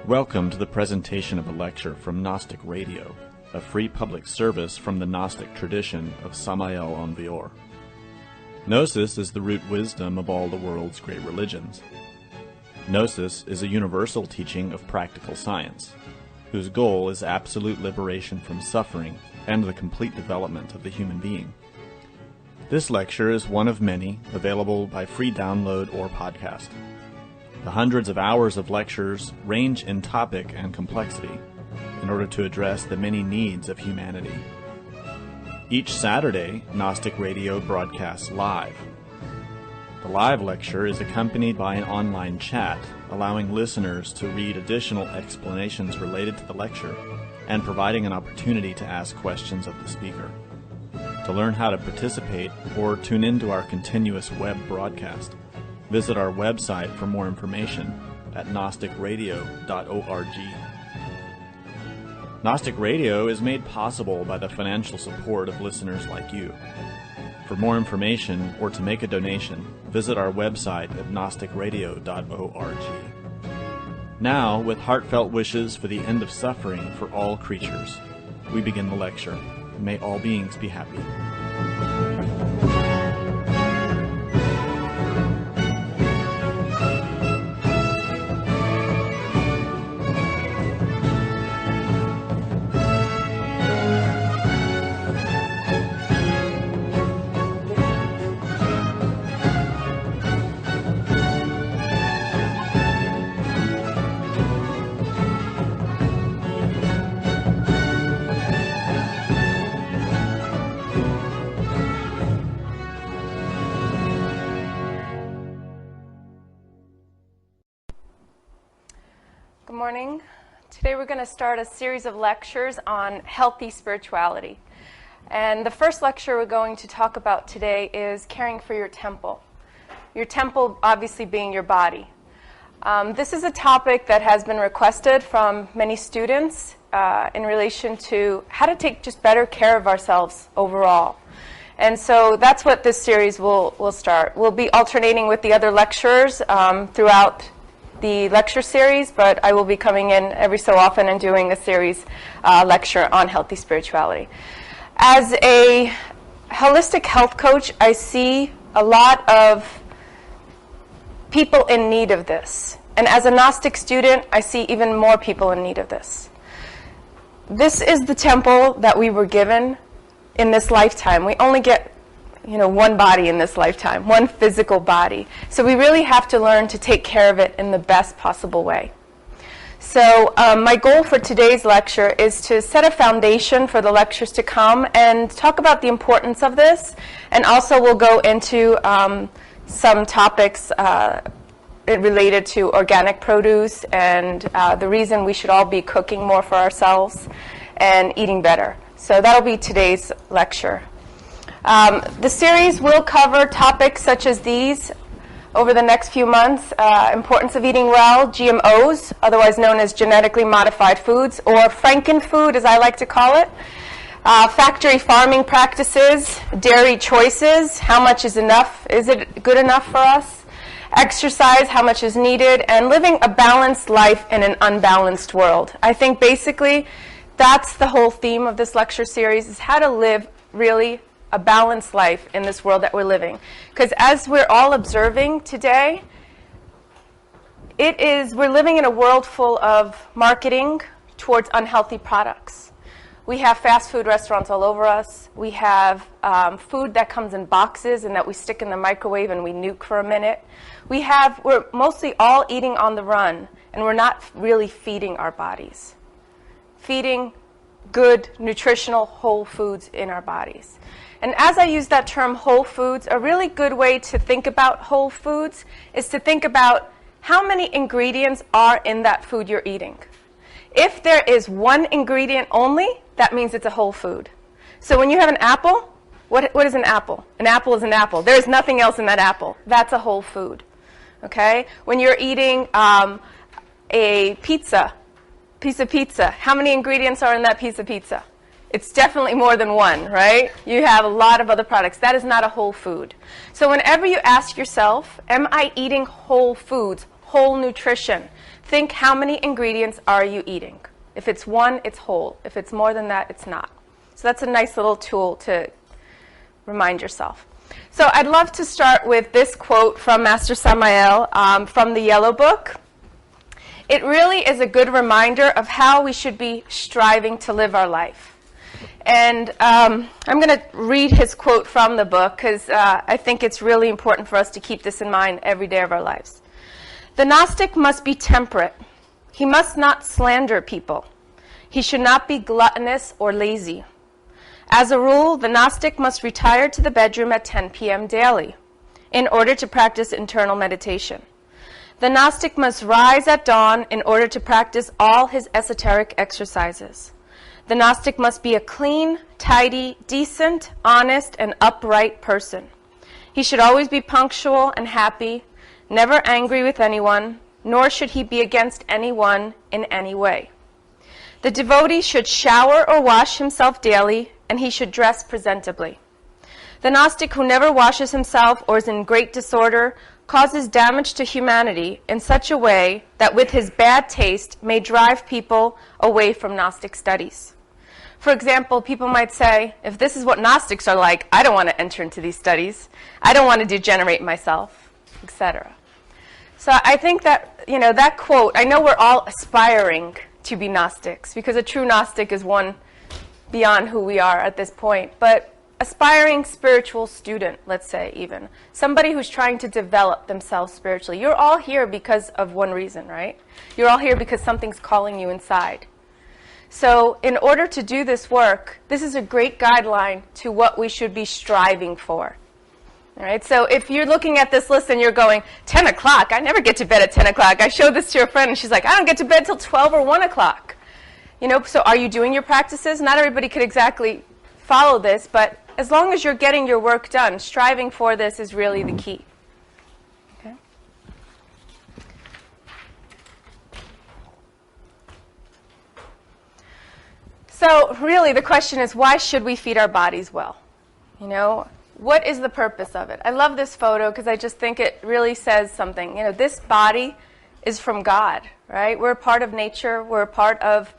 Welcome to the presentation of a lecture from Gnostic Radio, a free public service from the Gnostic tradition of Samael Aun-Weor. Gnosis is the root wisdom of all the world's great religions. Gnosis is a universal teaching of practical science, whose goal is absolute liberation from suffering and the complete development of the human being. This lecture is one of many available by free download or podcast. The hundreds of hours of lectures range in topic and complexity in order to address the many needs of humanity. Each Saturday, Gnostic Radio broadcasts live. The live lecture is accompanied by an online chat, allowing listeners to read additional explanations related to the lecture and providing an opportunity to ask questions of the speaker. To learn how to participate or tune into our continuous web broadcast, visit our website for more information at gnosticradio.org. Gnostic Radio is made possible by the financial support of listeners like you. For more information or to make a donation, visit our website at gnosticradio.org. Now, with heartfelt wishes for the end of suffering for all creatures, we begin the lecture. May all beings be happy. Good morning. Today we're going to start a series of lectures on healthy spirituality. And the first lecture we're going to talk about today is caring for your temple. Your temple obviously being your body. This is a topic that has been requested from many students in relation to how to take just better care of ourselves overall. And so that's what this series will start. We'll be alternating with the other lecturers throughout the lecture series, but I will be coming in every so often and doing a series lecture on healthy spirituality. As a holistic health coach, I see a lot of people in need of this. And as a Gnostic student, I see even more people in need of this. This is the temple that we were given in this lifetime. We only get one body in this lifetime, one physical body. So we really have to learn to take care of it in the best possible way. So my goal for today's lecture is to set a foundation for the lectures to come and talk about the importance of this. And also we'll go into some topics related to organic produce and the reason we should all be cooking more for ourselves and eating better. So that'll be today's lecture. The series will cover topics such as these over the next few months. Importance of eating well, GMOs, otherwise known as genetically modified foods, or frankenfood as I like to call it. Factory farming practices, dairy choices, how much is enough? Is it good enough for us? Exercise, how much is needed? And living a balanced life in an unbalanced world. I think basically that's the whole theme of this lecture series, is how to live really a balanced life in this world that we're living. Because as we're all observing today, we're living in a world full of marketing towards unhealthy products. We have fast food restaurants all over us. We have food that comes in boxes and that we stick in the microwave and we nuke for a minute. We're mostly all eating on the run, and we're not really feeding our bodies. Feeding good, nutritional, whole foods in our bodies. And as I use that term whole foods, a really good way to think about whole foods is to think about how many ingredients are in that food you're eating. If there is one ingredient only, that means it's a whole food. So when you have an apple, what is an apple? An apple is an apple. There is nothing else in that apple. That's a whole food. Okay? When you're eating a piece of pizza, how many ingredients are in that piece of pizza? It's definitely more than one, right? You have a lot of other products. That is not a whole food. So whenever you ask yourself, am I eating whole foods, whole nutrition? think, how many ingredients are you eating? If it's one, it's whole. If it's more than that, it's not. So that's a nice little tool to remind yourself. So I'd love to start with this quote from Master Samael from the Yellow Book. It really is a good reminder of how we should be striving to live our life. And I'm going to read his quote from the book because I think it's really important for us to keep this in mind every day of our lives. The Gnostic must be temperate. He must not slander people. He should not be gluttonous or lazy. As a rule, the Gnostic must retire to the bedroom at 10 p.m. daily in order to practice internal meditation. The Gnostic must rise at dawn in order to practice all his esoteric exercises. The Gnostic must be a clean, tidy, decent, honest, and upright person. He should always be punctual and happy, never angry with anyone, nor should he be against anyone in any way. The devotee should shower or wash himself daily, and he should dress presentably. The Gnostic who never washes himself or is in great disorder causes damage to humanity in such a way that with his bad taste may drive people away from Gnostic studies. For example, people might say, if this is what Gnostics are like, I don't want to enter into these studies. I don't want to degenerate myself, etc. So I think that, that quote, I know we're all aspiring to be Gnostics, because a true Gnostic is one beyond who we are at this point. But aspiring spiritual student, let's say even, somebody who's trying to develop themselves spiritually. You're all here because of one reason, right? You're all here because something's calling you inside. So in order to do this work, this is a great guideline to what we should be striving for. All right, so if you're looking at this list and you're going, 10 o'clock, I never get to bed at 10 o'clock. I showed this to your friend and she's like, I don't get to bed till 12 or 1 o'clock. So are you doing your practices? Not everybody could exactly follow this, but as long as you're getting your work done, striving for this is really the key. Okay? So really the question is, why should we feed our bodies well? What is the purpose of it? I love this photo because I just think it really says something. This body is from God, right? We're a part of nature. We're a part of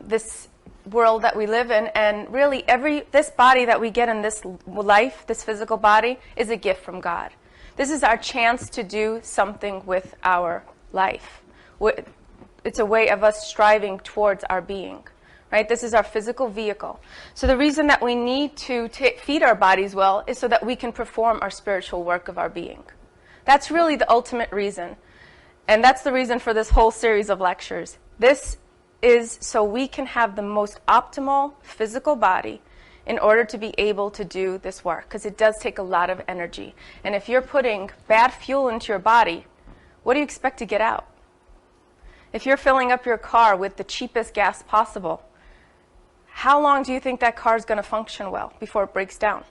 this world that we live in, and really this body that we get in this life, this physical body, is a gift from God. This is our chance to do something with our life. It's a way of us striving towards our being, right? This is our physical vehicle. So the reason that we need to feed our bodies well is so that we can perform our spiritual work of our being. That's really the ultimate reason, and that's the reason for this whole series of lectures. This is so we can have the most optimal physical body in order to be able to do this work, because it does take a lot of energy. And if you're putting bad fuel into your body, what do you expect to get out? If you're filling up your car with the cheapest gas possible, how long do you think that car is going to function well before it breaks down?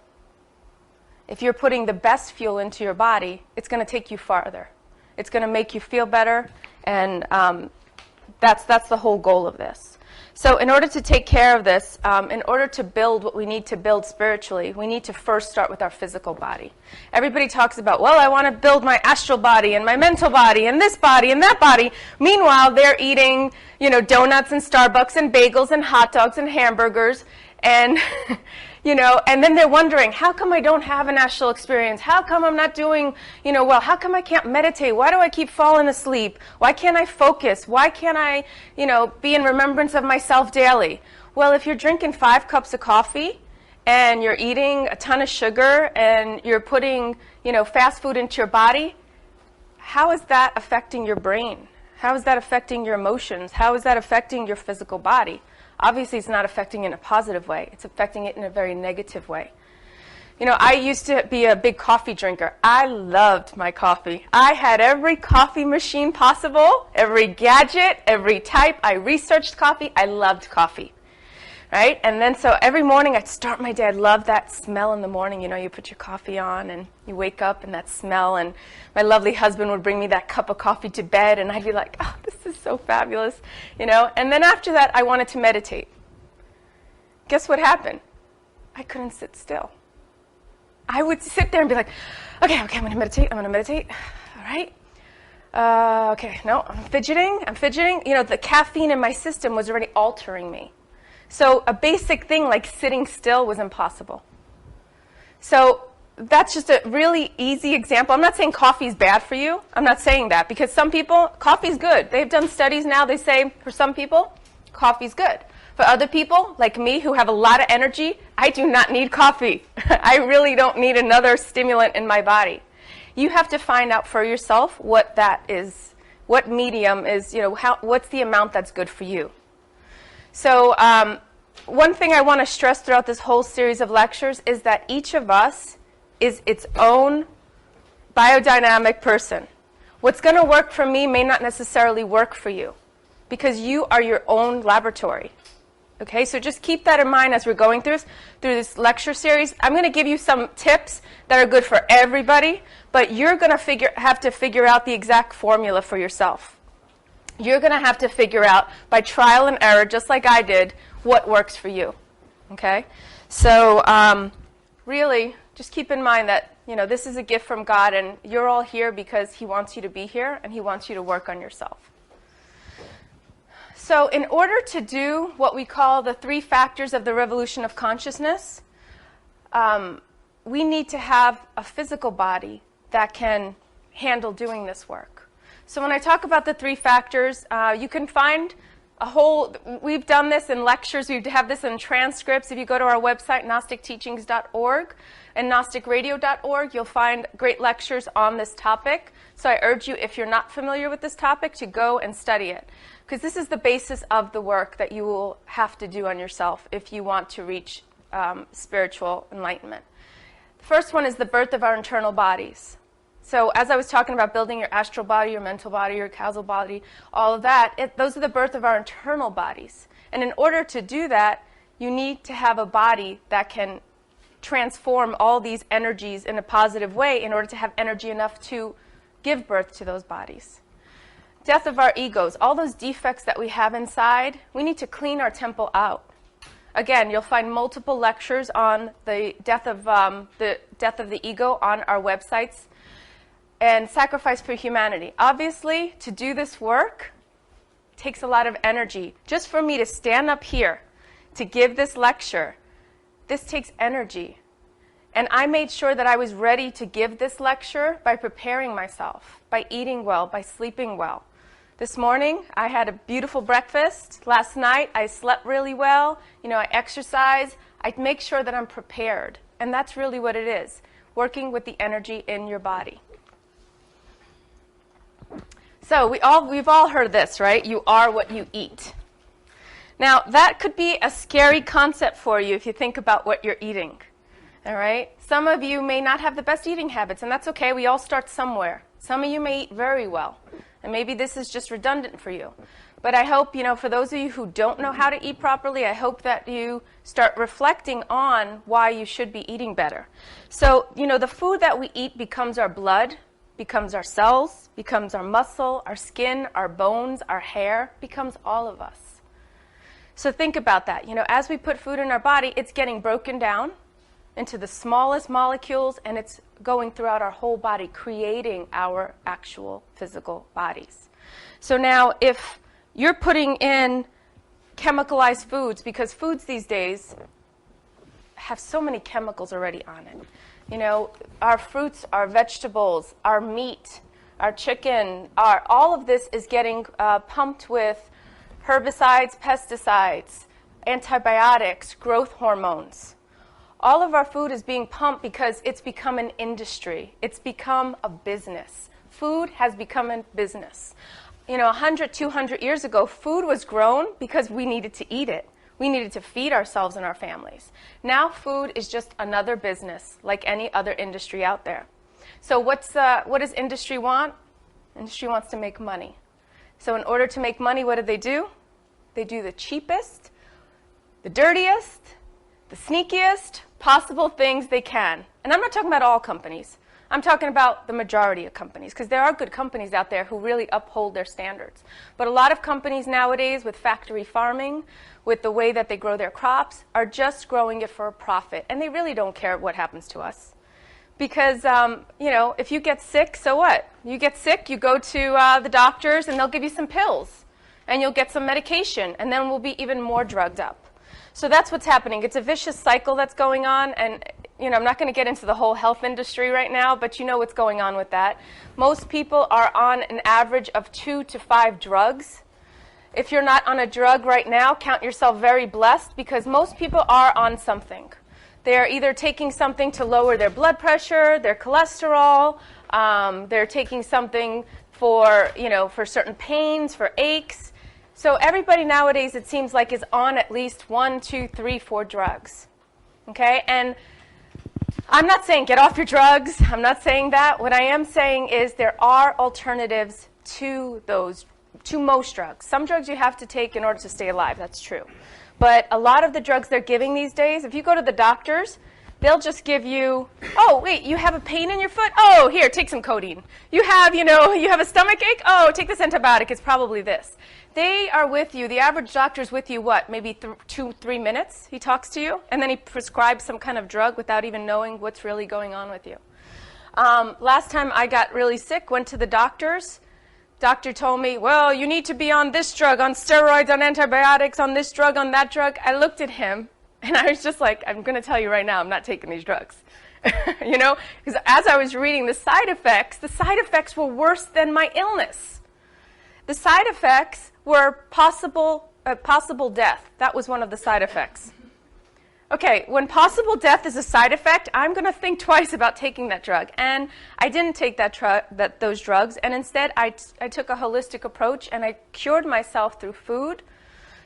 If you're putting the best fuel into your body, it's going to take you farther. It's going to make you feel better, and that's the whole goal of this. So in order to take care of this, in order to build what we need to build spiritually, we need to first start with our physical body. Everybody talks about, well, I want to build my astral body and my mental body and this body and that body. Meanwhile, they're eating, donuts and Starbucks and bagels and hot dogs and hamburgers and and then they're wondering, how come I don't have an astral experience? How come I'm not doing, well? How come I can't meditate? Why do I keep falling asleep? Why can't I focus? Why can't I, be in remembrance of myself daily? Well, if you're drinking 5 cups of coffee and you're eating a ton of sugar and you're putting, fast food into your body, how is that affecting your brain? How is that affecting your emotions? How is that affecting your physical body? Obviously, it's not affecting it in a positive way. It's affecting it in a very negative way. I used to be a big coffee drinker. I loved my coffee. I had every coffee machine possible, every gadget, every type. I researched coffee. I loved coffee, right? And then so every morning I'd start my day. I loved that smell in the morning. You put your coffee on and you wake up and that smell. And my lovely husband would bring me that cup of coffee to bed, and I'd be like, oh, this is so fabulous, And then after that, I wanted to meditate. Guess what happened? I couldn't sit still. I would sit there and be like, okay, I'm going to meditate. All right. Okay, no, I'm fidgeting. You know, the caffeine in my system was already altering me. So a basic thing like sitting still was impossible. So that's just a really easy example. I'm not saying coffee is bad for you. I'm not saying that, because some people, coffee's good. They've done studies now. They say for some people, coffee's good. For other people, like me, who have a lot of energy, I do not need coffee. I really don't need another stimulant in my body. You have to find out for yourself what that is, what medium is, you know, what's the amount that's good for you. So one thing I want to stress throughout this whole series of lectures is that each of us is its own biodynamic person. What's going to work for me may not necessarily work for you, because you are your own laboratory. Okay, so just keep that in mind as we're going through this lecture series. I'm going to give you some tips that are good for everybody, but you're going to have to figure out the exact formula for yourself. You're going to have to figure out by trial and error, just like I did, what works for you. Okay, so really, just keep in mind that, you know, this is a gift from God, and you're all here because He wants you to be here, and He wants you to work on yourself. So in order to do what we call the 3 factors of the revolution of consciousness, we need to have a physical body that can handle doing this work. So when I talk about the 3 factors, you can find we've done this in lectures, we have this in transcripts. If you go to our website, gnosticteachings.org and gnosticradio.org, you'll find great lectures on this topic. So I urge you, if you're not familiar with this topic, to go and study it, because this is the basis of the work that you will have to do on yourself if you want to reach spiritual enlightenment. The first one is the birth of our internal bodies. So as I was talking about building your astral body, your mental body, your causal body, all of that, those are the birth of our internal bodies. And in order to do that, you need to have a body that can transform all these energies in a positive way in order to have energy enough to give birth to those bodies. Death of our egos, all those defects that we have inside, we need to clean our temple out. Again, you'll find multiple lectures on the death of the ego on our websites. And sacrifice for humanity. Obviously, to do this work takes a lot of energy. Just for me to stand up here to give this lecture, this takes energy. And I made sure that I was ready to give this lecture by preparing myself, by eating well, by sleeping well. This morning, I had a beautiful breakfast. Last night, I slept really well. You know, I exercise. I make sure that I'm prepared. And that's really what it is, working with the energy in your body. So we've all heard this, right? You are what you eat. Now, that could be a scary concept for you if you think about what you're eating. All right? Some of you may not have the best eating habits, and that's okay. We all start somewhere. Some of you may eat very well, and maybe this is just redundant for you. But I hope, you know, for those of you who don't know how to eat properly, I hope that you start reflecting on why you should be eating better. So, you know, the food that we eat becomes our blood, becomes our cells, becomes our muscle, our skin, our bones, our hair, becomes all of us. So think about that. You know, as we put food in our body, it's getting broken down into the smallest molecules, and it's going throughout our whole body, creating our actual physical bodies. So now, if you're putting in chemicalized foods, because foods these days have so many chemicals already on it. You know, our fruits, our vegetables, our meat, our chicken, all of this is getting pumped with herbicides, pesticides, antibiotics, growth hormones. All of our food is being pumped because it's become an industry. It's become a business. Food has become a business. You know, 100, 200 years ago, food was grown because we needed to eat it. We needed to feed ourselves and our families. Now food is just another business, like any other industry out there. So what does industry want? Industry wants to make money. So in order to make money, what do? They do the cheapest, the dirtiest, the sneakiest possible things they can. And I'm not talking about all companies. I'm talking about the majority of companies, because there are good companies out there who really uphold their standards. But a lot of companies nowadays with factory farming, with the way that they grow their crops, are just growing it for a profit. And they really don't care what happens to us. Because, if you get sick, so what? You get sick, you go to the doctors, and they'll give you some pills. And you'll get some medication, and then we'll be even more drugged up. So that's what's happening. It's a vicious cycle that's going on, and I'm not going to get into the whole health industry right now, but you know what's going on with that. Most people are on an average of 2 to 5 drugs. If you're not on a drug right now, count yourself very blessed, because most people are on something. They're either taking something to lower their blood pressure, their cholesterol, they're taking something for certain pains, for aches. So everybody nowadays, it seems like, is on at least 1, 2, 3, 4 drugs. Okay? And I'm not saying get off your drugs. I'm not saying that. What I am saying is there are alternatives to most drugs. Some drugs you have to take in order to stay alive. That's true. But a lot of the drugs they're giving these days, if you go to the doctors, they'll just give you, oh, wait, you have a pain in your foot? Oh, here, take some codeine. You have a stomach ache? Oh, take this antibiotic. It's probably this. They are with you. The average doctor's with you, what, maybe 2-3 minutes? He talks to you, and then he prescribes some kind of drug without even knowing what's really going on with you. Last time I got really sick, went to the doctors. Doctor told me, well, you need to be on this drug, on steroids, on antibiotics, on this drug, on that drug. I looked at him, and I was just like, I'm going to tell you right now, I'm not taking these drugs. Because as I was reading the side effects were worse than my illness. The side effects were possible death. That was one of the side effects. Okay, when possible death is a side effect, I'm going to think twice about taking that drug. And I didn't take those drugs, and instead I took a holistic approach, and I cured myself through food,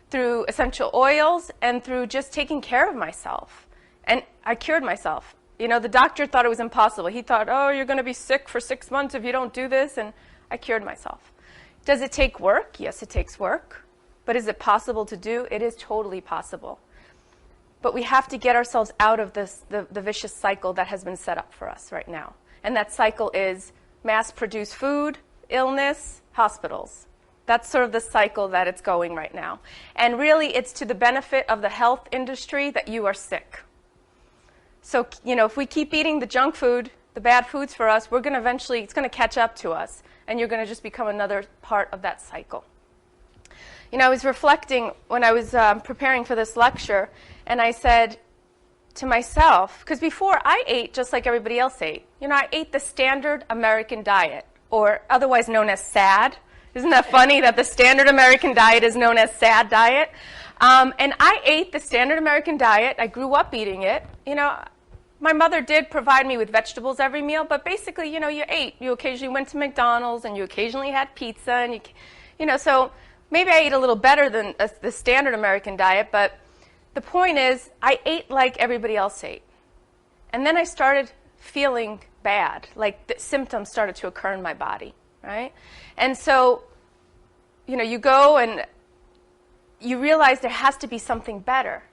through essential oils, and through just taking care of myself. And I cured myself. The doctor thought it was impossible. He thought, oh, you're going to be sick for 6 months if you don't do this, and I cured myself. Does it take work? Yes, it takes work. But is it possible to do? It is totally possible. But we have to get ourselves out of the vicious cycle that has been set up for us right now. And that cycle is mass-produced food, illness, hospitals. That's sort of the cycle that it's going right now. And really, it's to the benefit of the health industry that you are sick. So, if we keep eating the junk food, the bad foods for us, it's going to catch up to us. And you're going to just become another part of that cycle. I was reflecting when I was preparing for this lecture, and I said to myself, because before I ate just like everybody else ate. I ate the standard American diet, or otherwise known as SAD. Isn't that funny that the standard American diet is known as SAD diet? And I ate the standard American diet. I grew up eating it. My mother did provide me with vegetables every meal, but basically, you ate. You occasionally went to McDonald's, and you occasionally had pizza, and so maybe I ate a little better than the standard American diet, but the point is, I ate like everybody else ate. And then I started feeling bad, like the symptoms started to occur in my body, right? And so, you go and you realize there has to be something better.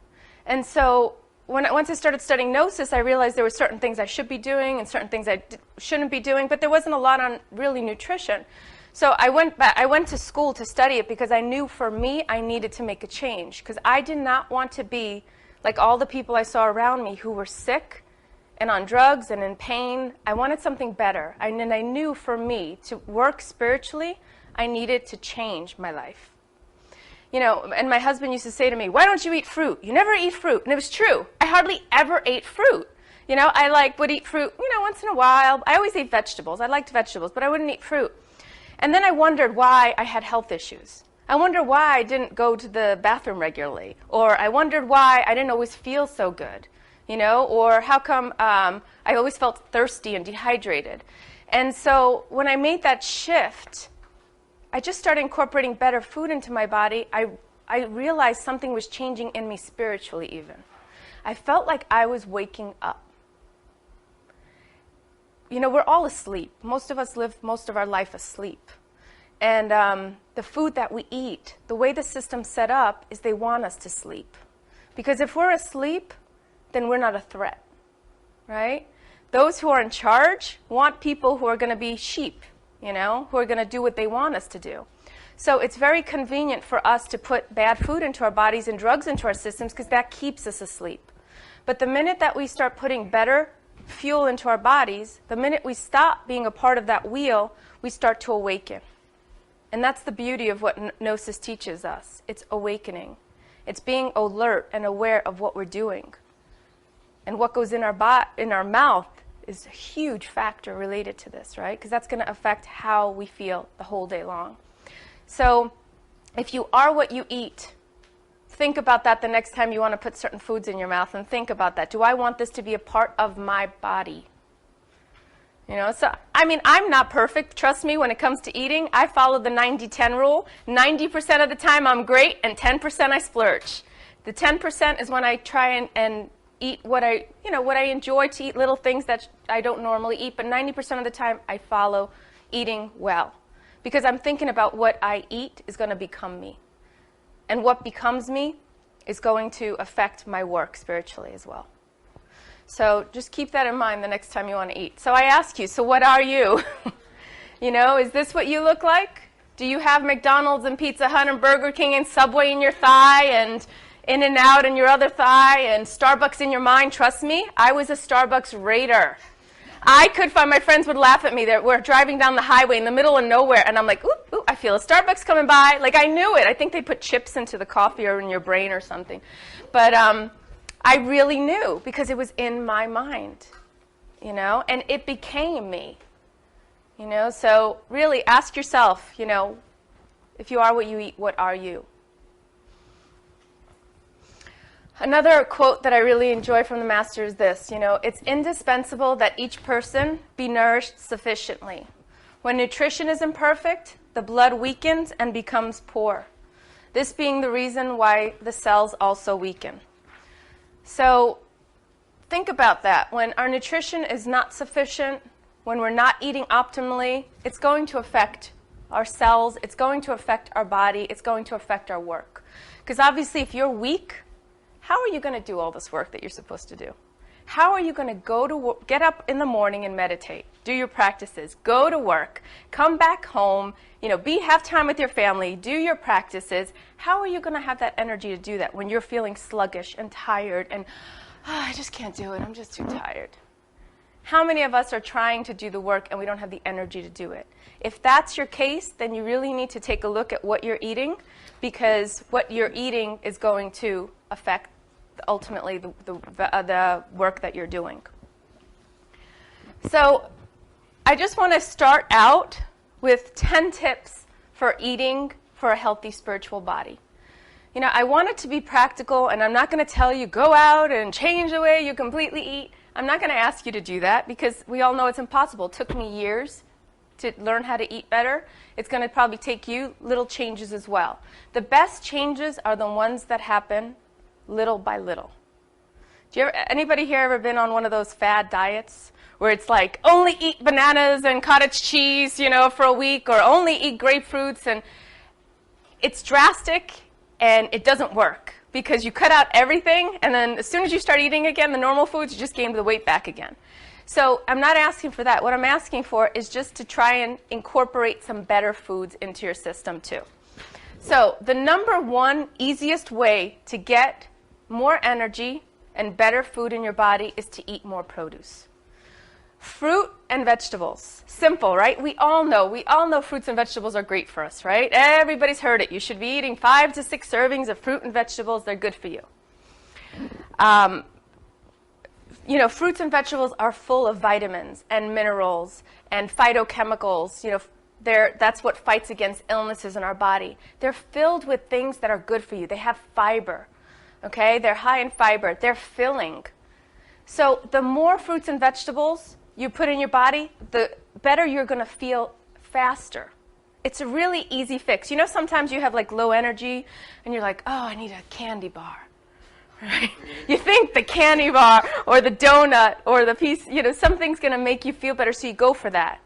And so once I started studying Gnosis, I realized there were certain things I should be doing and certain things I shouldn't be doing, but there wasn't a lot on really nutrition. So I went to school to study it because I knew for me I needed to make a change, because I did not want to be like all the people I saw around me who were sick and on drugs and in pain. I wanted something better. And I knew for me to work spiritually, I needed to change my life. And my husband used to say to me, why don't you eat fruit? You never eat fruit. And it was true. I hardly ever ate fruit. I would eat fruit, once in a while. I always ate vegetables. I liked vegetables, but I wouldn't eat fruit. And then I wondered why I had health issues. I wondered why I didn't go to the bathroom regularly. Or I wondered why I didn't always feel so good. Or how come I always felt thirsty and dehydrated. And so when I made that shift, I just started incorporating better food into my body. I realized something was changing in me spiritually even. I felt like I was waking up. We're all asleep. Most of us live most of our life asleep. And the food that we eat, the way the system's set up is they want us to sleep. Because if we're asleep, then we're not a threat, right? Those who are in charge want people who are going to be sheep, who are going to do what they want us to do. So it's very convenient for us to put bad food into our bodies and drugs into our systems because that keeps us asleep. But the minute that we start putting better fuel into our bodies, the minute we stop being a part of that wheel, we start to awaken. And that's the beauty of what Gnosis teaches us. It's awakening. It's being alert and aware of what we're doing. And what goes in our mouth is a huge factor related to this, right? Because that's going to affect how we feel the whole day long. So if you are what you eat, think about that the next time you want to put certain foods in your mouth, and think about that. Do I want this to be a part of my body? You know, so, I mean, I'm not perfect. Trust me, when it comes to eating, I follow the 90-10 rule. 90% of the time I'm great, and 10% I splurge. The 10% is when I try and eat what I enjoy to eat, little things that I don't normally eat, but 90% of the time I follow eating well. Because I'm thinking about what I eat is going to become me. And what becomes me is going to affect my work spiritually as well. So just keep that in mind the next time you want to eat. So I ask you, so what are you? You know, is this what you look like? Do you have McDonald's and Pizza Hut and Burger King and Subway in your thigh and In-N-Out in your other thigh and Starbucks in your mind? Trust me, I was a Starbucks raider. I could find, my friends would laugh at me. We're driving down the highway in the middle of nowhere, and I'm like, ooh, I feel a Starbucks coming by. Like, I knew it. I think they put chips into the coffee or in your brain or something. But I really knew because it was in my mind, you know, and it became me, you know. So really ask yourself, you know, if you are what you eat, what are you? Another quote that I really enjoy from the Master is this, you know, it's indispensable that each person be nourished sufficiently. When nutrition is imperfect, the blood weakens and becomes poor. This being the reason why the cells also weaken. So think about that. When our nutrition is not sufficient, when we're not eating optimally, it's going to affect our cells, it's going to affect our body, it's going to affect our work. Because obviously if you're weak, how are you going to do all this work that you're supposed to do? How are you going to get up in the morning and meditate, do your practices, go to work, come back home, you know, have time with your family, do your practices? How are you going to have that energy to do that when you're feeling sluggish and tired and, I just can't do it, I'm just too tired? How many of us are trying to do the work and we don't have the energy to do it? If that's your case, then you really need to take a look at what you're eating, because what you're eating is going to affect ultimately the work that you're doing. So I just want to start out with 10 tips for eating for a healthy spiritual body. You know, I want it to be practical, and I'm not going to tell you go out and change the way you completely eat. I'm not going to ask you to do that because we all know it's impossible. It took me years to learn how to eat better. It's going to probably take you little changes as well. The best changes are the ones that happen little by little. Anybody here ever been on one of those fad diets where it's like only eat bananas and cottage cheese, you know, for a week, or only eat grapefruits? And it's drastic and it doesn't work because you cut out everything, and then as soon as you start eating again the normal foods, you just gain the weight back again. So I'm not asking for that. What I'm asking for is just to try and incorporate some better foods into your system too. So the number one easiest way to get more energy and better food in your body is to eat more produce. Fruit and vegetables. Simple, right? We all know fruits and vegetables are great for us, right? Everybody's heard it. You should be eating 5 to 6 servings of fruit and vegetables. They're good for you. You know, fruits and vegetables are full of vitamins and minerals and phytochemicals. You know, that's what fights against illnesses in our body. They're filled with things that are good for you. They have fiber. Okay, they're high in fiber. They're filling. So the more fruits and vegetables you put in your body, the better you're going to feel faster. It's a really easy fix. You know, sometimes you have like low energy and you're like, oh, I need a candy bar. Right? You think the candy bar or the donut or the piece, you know, something's going to make you feel better, so you go for that.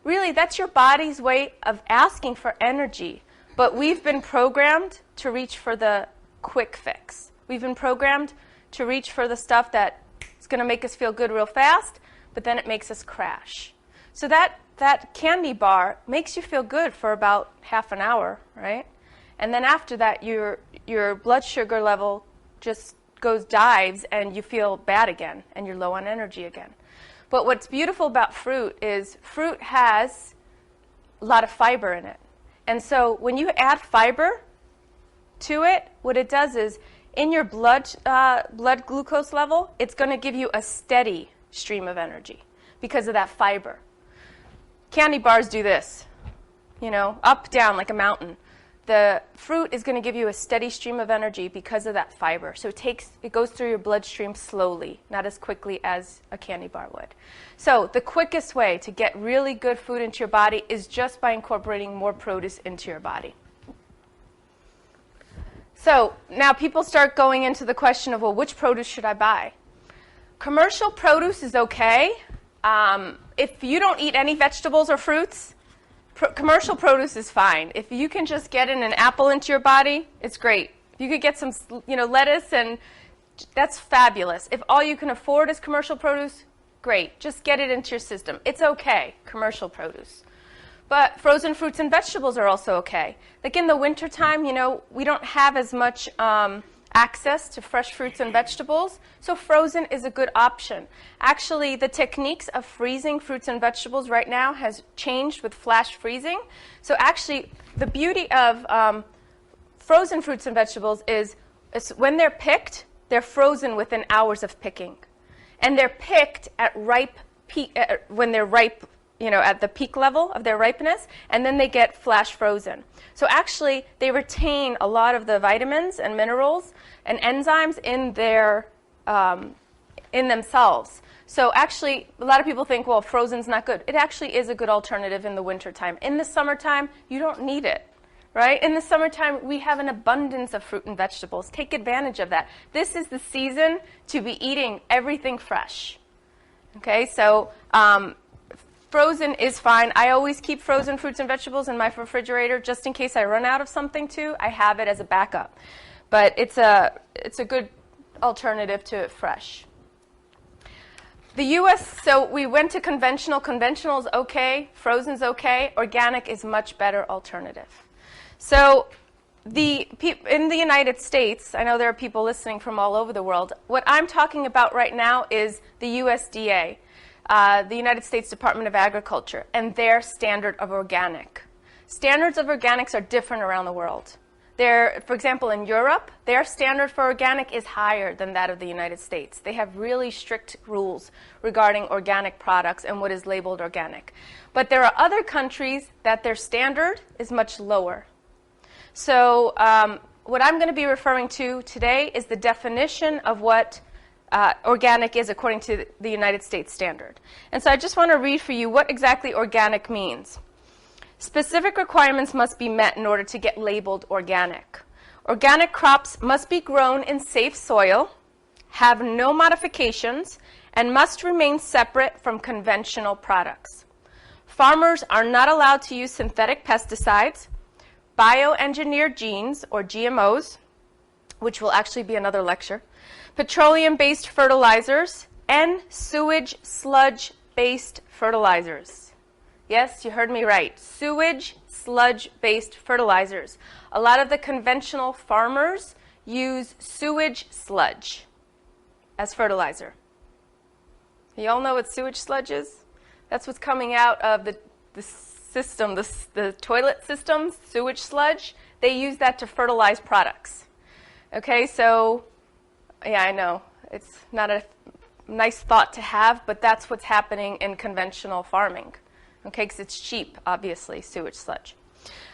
Really, that's your body's way of asking for energy. But we've been programmed to reach for the quick fix. We've been programmed to reach for the stuff that is going to make us feel good real fast, but then it makes us crash. So that candy bar makes you feel good for about half an hour, right? And then after that, your blood sugar level just dives and you feel bad again and you're low on energy again. But what's beautiful about fruit is fruit has a lot of fiber in it. And so when you add fiber to it, what it does is in your blood glucose level, it's going to give you a steady stream of energy because of that fiber. Candy bars do this, up, down like a mountain. The fruit is going to give you a steady stream of energy because of that fiber. So it goes through your bloodstream slowly, not as quickly as a candy bar would. So the quickest way to get really good food into your body is just by incorporating more produce into your body. So now people start going into the question of, well, which produce should I buy? Commercial produce is okay. If you don't eat any vegetables or fruits, commercial produce is fine. If you can just get in an apple into your body, it's great. If you could get some, lettuce, and that's fabulous. If all you can afford is commercial produce, great. Just get it into your system. It's okay, commercial produce. But frozen fruits and vegetables are also okay. Like in the wintertime, we don't have as much access to fresh fruits and vegetables, so frozen is a good option. Actually, the techniques of freezing fruits and vegetables right now has changed with flash freezing. So actually, the beauty of frozen fruits and vegetables is when they're picked, they're frozen within hours of picking. And they're picked at when they're ripe, at the peak level of their ripeness, and then they get flash frozen. So actually, they retain a lot of the vitamins and minerals and enzymes in themselves. So actually, a lot of people think, well, frozen's not good. It actually is a good alternative in the wintertime. In the summertime, you don't need it, right? In the summertime, we have an abundance of fruit and vegetables. Take advantage of that. This is the season to be eating everything fresh. Okay, so frozen is fine. I always keep frozen fruits and vegetables in my refrigerator just in case I run out of something too. I have it as a backup. But it's a good alternative to fresh. The U.S., so we went to conventional. Conventional is okay. Frozen's okay. Organic is much better alternative. So in the United States, I know there are people listening from all over the world. What I'm talking about right now is the USDA. The United States Department of Agriculture, and their standard of organic. Standards of organics are different around the world. For example, in Europe, their standard for organic is higher than that of the United States. They have really strict rules regarding organic products and what is labeled organic. But there are other countries that their standard is much lower. So what I'm going to be referring to today is the definition of what organic is according to the United States standard. And so I just want to read for you what exactly organic means. Specific requirements must be met in order to get labeled organic. Organic crops must be grown in safe soil, have no modifications, and must remain separate from conventional products. Farmers are not allowed to use synthetic pesticides, bioengineered genes, or GMOs, which will actually be another lecture, petroleum-based fertilizers, and sewage sludge-based fertilizers. Yes, you heard me right. Sewage sludge-based fertilizers. A lot of the conventional farmers use sewage sludge as fertilizer. You all know what sewage sludge is? That's what's coming out of the system, the toilet system, sewage sludge. They use that to fertilize products. Okay, so yeah, I know. It's not a nice thought to have, but that's what's happening in conventional farming. Okay, because it's cheap, obviously, sewage sludge.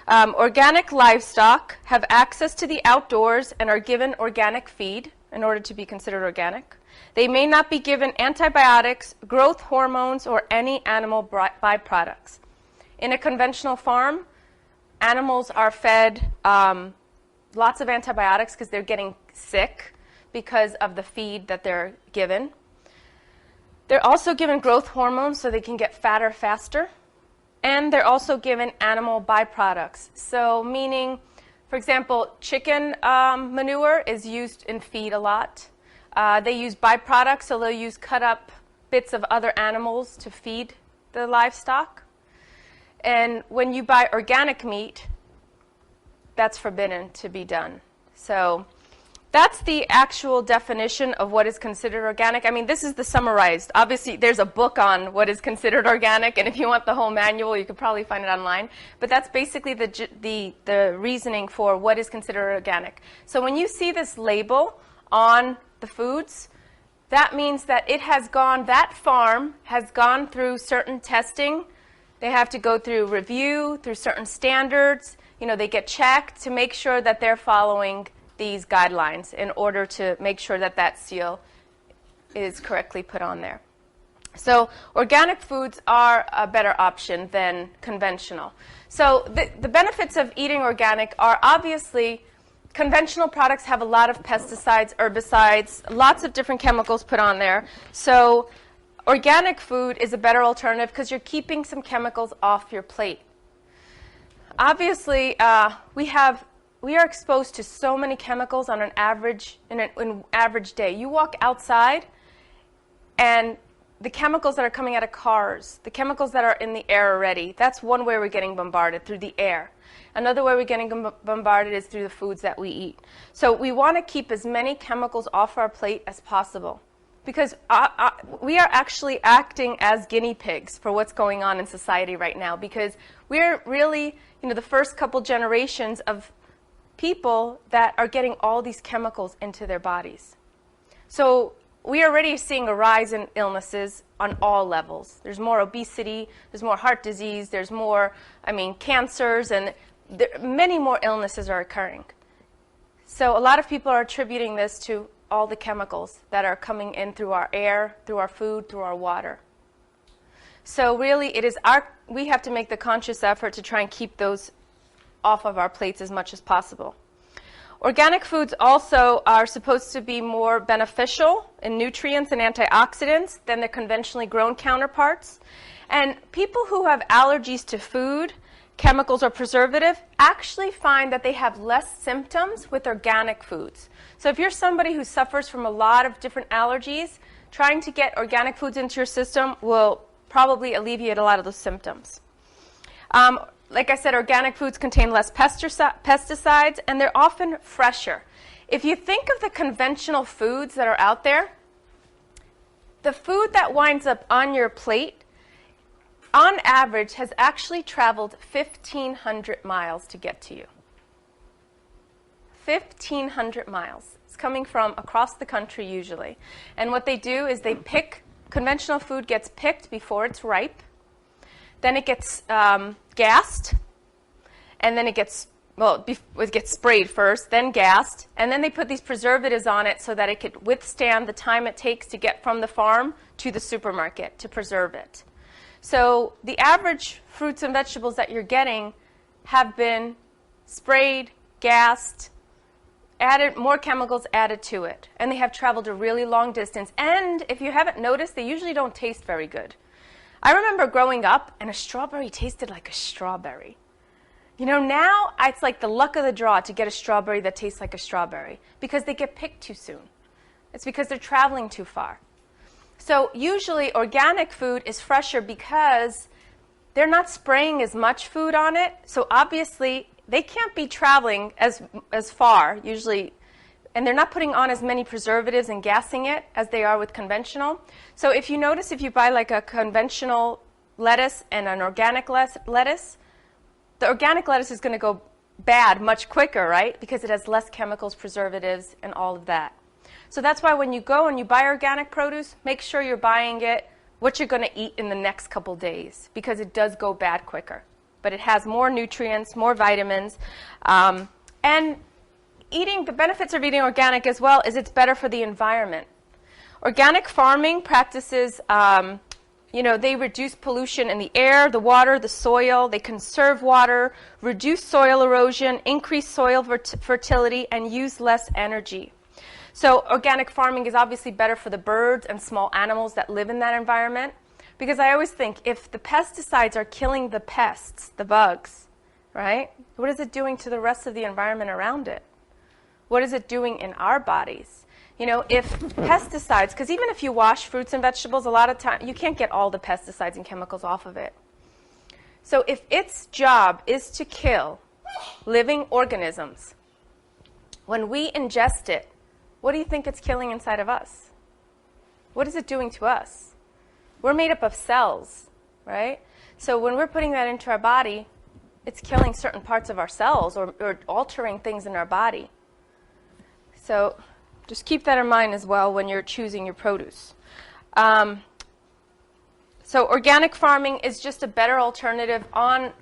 Organic livestock have access to the outdoors and are given organic feed in order to be considered organic. They may not be given antibiotics, growth hormones, or any animal byproducts. In a conventional farm, animals are fed lots of antibiotics because they're getting sick because of the feed that they're given. They're also given growth hormones so they can get fatter faster. And they're also given animal byproducts. So meaning, for example, chicken manure is used in feed a lot. They use byproducts, so they'll use cut up bits of other animals to feed the livestock. And when you buy organic meat, that's forbidden to be done. So that's the actual definition of what is considered organic. I mean, this is the summarized. Obviously, there's a book on what is considered organic, and if you want the whole manual, you could probably find it online. But that's basically the reasoning for what is considered organic. So when you see this label on the foods, that means that that farm has gone through certain testing. They have to go through review, through certain standards. They get checked to make sure that they're following these guidelines in order to make sure that that seal is correctly put on there. So organic foods are a better option than conventional. So the benefits of eating organic are obviously conventional products have a lot of pesticides, herbicides, lots of different chemicals put on there. So organic food is a better alternative because you're keeping some chemicals off your plate. Obviously, we are exposed to so many chemicals on an average day. You walk outside, and the chemicals that are coming out of cars, the chemicals that are in the air already, that's one way we're getting bombarded, through the air. Another way we're getting bombarded is through the foods that we eat. So we want to keep as many chemicals off our plate as possible, because we are actually acting as guinea pigs for what's going on in society right now, because we're really, the first couple generations of people that are getting all these chemicals into their bodies. So we are already seeing a rise in illnesses on all levels. There's more obesity, there's more heart disease, there's more, cancers, and many more illnesses are occurring. So a lot of people are attributing this to all the chemicals that are coming in through our air, through our food, through our water. So really, we have to make the conscious effort to try and keep those off of our plates as much as possible. Organic foods also are supposed to be more beneficial in nutrients and antioxidants than their conventionally grown counterparts. And people who have allergies to food, chemicals, or preservative actually find that they have less symptoms with organic foods. So if you're somebody who suffers from a lot of different allergies, trying to get organic foods into your system will probably alleviate a lot of those symptoms. Like I said, organic foods contain less pesticides, and they're often fresher. If you think of the conventional foods that are out there, the food that winds up on your plate, on average, has actually traveled 1,500 miles to get to you. 1,500 miles. It's coming from across the country usually. And what they do is conventional food gets picked before it's ripe. Then it gets gassed, and then it gets sprayed first, then gassed, and then they put these preservatives on it so that it could withstand the time it takes to get from the farm to the supermarket to preserve it. So the average fruits and vegetables that you're getting have been sprayed, gassed, more chemicals added to it, and they have traveled a really long distance. And if you haven't noticed, they usually don't taste very good. I remember growing up, and a strawberry tasted like a strawberry. Now it's like the luck of the draw to get a strawberry that tastes like a strawberry, because they get picked too soon. It's because they're traveling too far. So usually organic food is fresher because they're not spraying as much food on it. So obviously they can't be traveling as far usually, and they're not putting on as many preservatives and gassing it as they are with conventional. So if you notice, if you buy like a conventional lettuce and an organic lettuce, the organic lettuce is going to go bad much quicker, right? Because it has less chemicals, preservatives, and all of that. So that's why when you go and you buy organic produce, make sure you're buying it what you're going to eat in the next couple days, because it does go bad quicker. But it has more nutrients, more vitamins, and the benefits of eating organic as well is it's better for the environment. Organic farming practices, they reduce pollution in the air, the water, the soil. They conserve water, reduce soil erosion, increase soil fertility, and use less energy. So organic farming is obviously better for the birds and small animals that live in that environment, because I always think if the pesticides are killing the pests, the bugs, right, what is it doing to the rest of the environment around it? What is it doing in our bodies? If pesticides, because even if you wash fruits and vegetables, a lot of time you can't get all the pesticides and chemicals off of it. So if its job is to kill living organisms, when we ingest it, what do you think it's killing inside of us? What is it doing to us? We're made up of cells, right? So when we're putting that into our body, it's killing certain parts of our cells or altering things in our body. So just keep that in mind as well when you're choosing your produce. So organic farming is just a better alternative on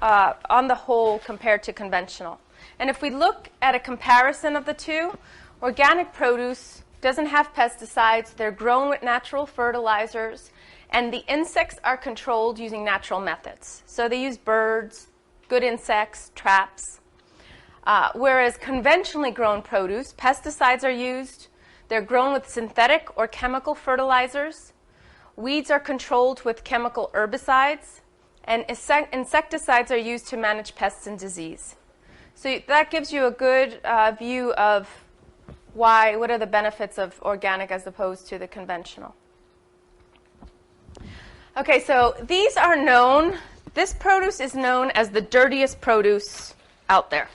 the whole compared to conventional. And if we look at a comparison of the two, organic produce doesn't have pesticides, they're grown with natural fertilizers, and the insects are controlled using natural methods. So they use birds, good insects, traps. Whereas conventionally grown produce, pesticides are used, they're grown with synthetic or chemical fertilizers, weeds are controlled with chemical herbicides, and insecticides are used to manage pests and disease. So that gives you a good view of what are the benefits of organic as opposed to the conventional. Okay, so these are known, this produce is known as the dirtiest produce out there.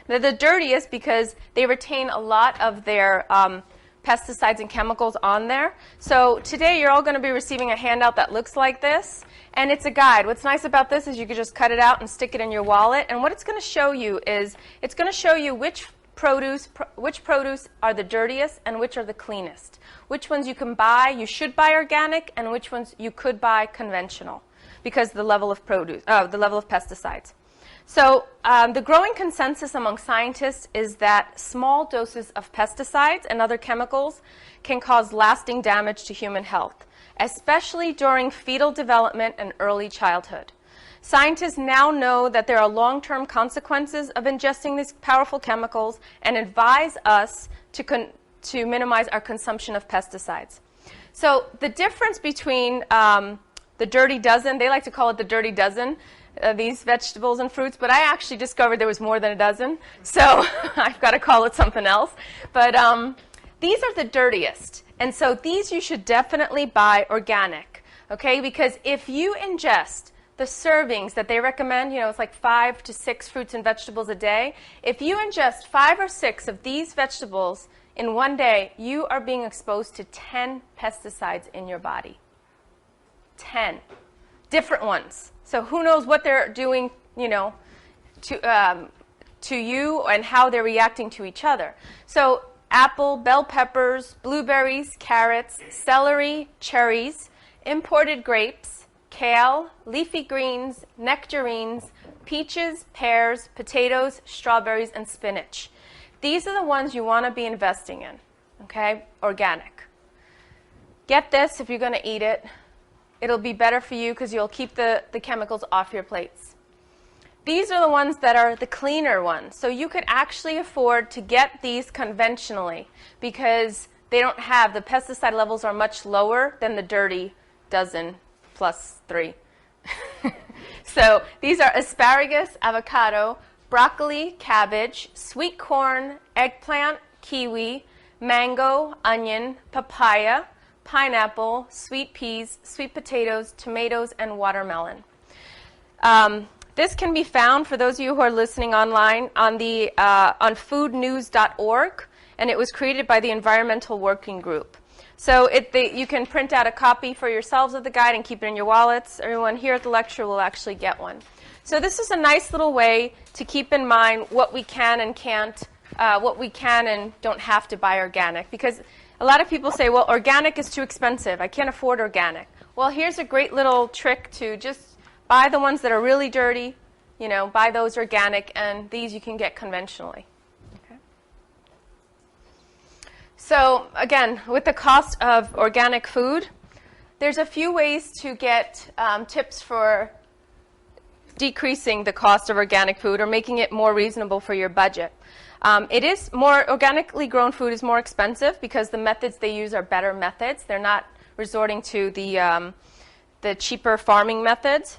They're the dirtiest because they retain a lot of their pesticides and chemicals on there. So today you're all going to be receiving a handout that looks like this, and it's a guide. What's nice about this is you can just cut it out and stick it in your wallet, and what it's going to show you is it's going to show you which produce are the dirtiest and which are the cleanest. Which ones you can buy, you should buy organic, and which ones you could buy conventional because the level of pesticides. So the growing consensus among scientists is that small doses of pesticides and other chemicals can cause lasting damage to human health, especially during fetal development and early childhood. Scientists now know that there are long-term consequences of ingesting these powerful chemicals and advise us to minimize our consumption of pesticides. So the difference between the dirty dozen, they like to call it the dirty dozen, these vegetables and fruits, but I actually discovered there was more than a dozen, so I've got to call it something else. But these are the dirtiest, and so these you should definitely buy organic, okay? Because if you ingest the servings that they recommend, it's like 5 to 6 fruits and vegetables a day. If you ingest 5 or 6 of these vegetables in one day, you are being exposed to 10 pesticides in your body. 10 different ones. So who knows what they're doing, to you and how they're reacting to each other. So apple, bell peppers, blueberries, carrots, celery, cherries, imported grapes, kale, leafy greens, nectarines, peaches, pears, potatoes, strawberries, and spinach. These are the ones you want to be investing in, okay? Organic. Get this if you're going to eat it. It'll be better for you because you'll keep the chemicals off your plates. These are the ones that are the cleaner ones. So you could actually afford to get these conventionally because they don't have, the pesticide levels are much lower than the dirty dozen plus 3. So these are asparagus, avocado, broccoli, cabbage, sweet corn, eggplant, kiwi, mango, onion, papaya, pineapple, sweet peas, sweet potatoes, tomatoes, and watermelon. This can be found, for those of you who are listening online, on foodnews.org, and it was created by the Environmental Working Group. So you can print out a copy for yourselves of the guide and keep it in your wallets. Everyone here at the lecture will actually get one. So this is a nice little way to keep in mind what we can and can't, what we can and don't have to buy organic. Because a lot of people say, well, organic is too expensive. I can't afford organic. Well, here's a great little trick to just buy the ones that are really dirty, buy those organic, and these you can get conventionally. Okay. So again, with the cost of organic food, there's a few ways to get tips for decreasing the cost of organic food or making it more reasonable for your budget. Organically grown food is more expensive because the methods they use are better methods. They're not resorting to the cheaper farming methods.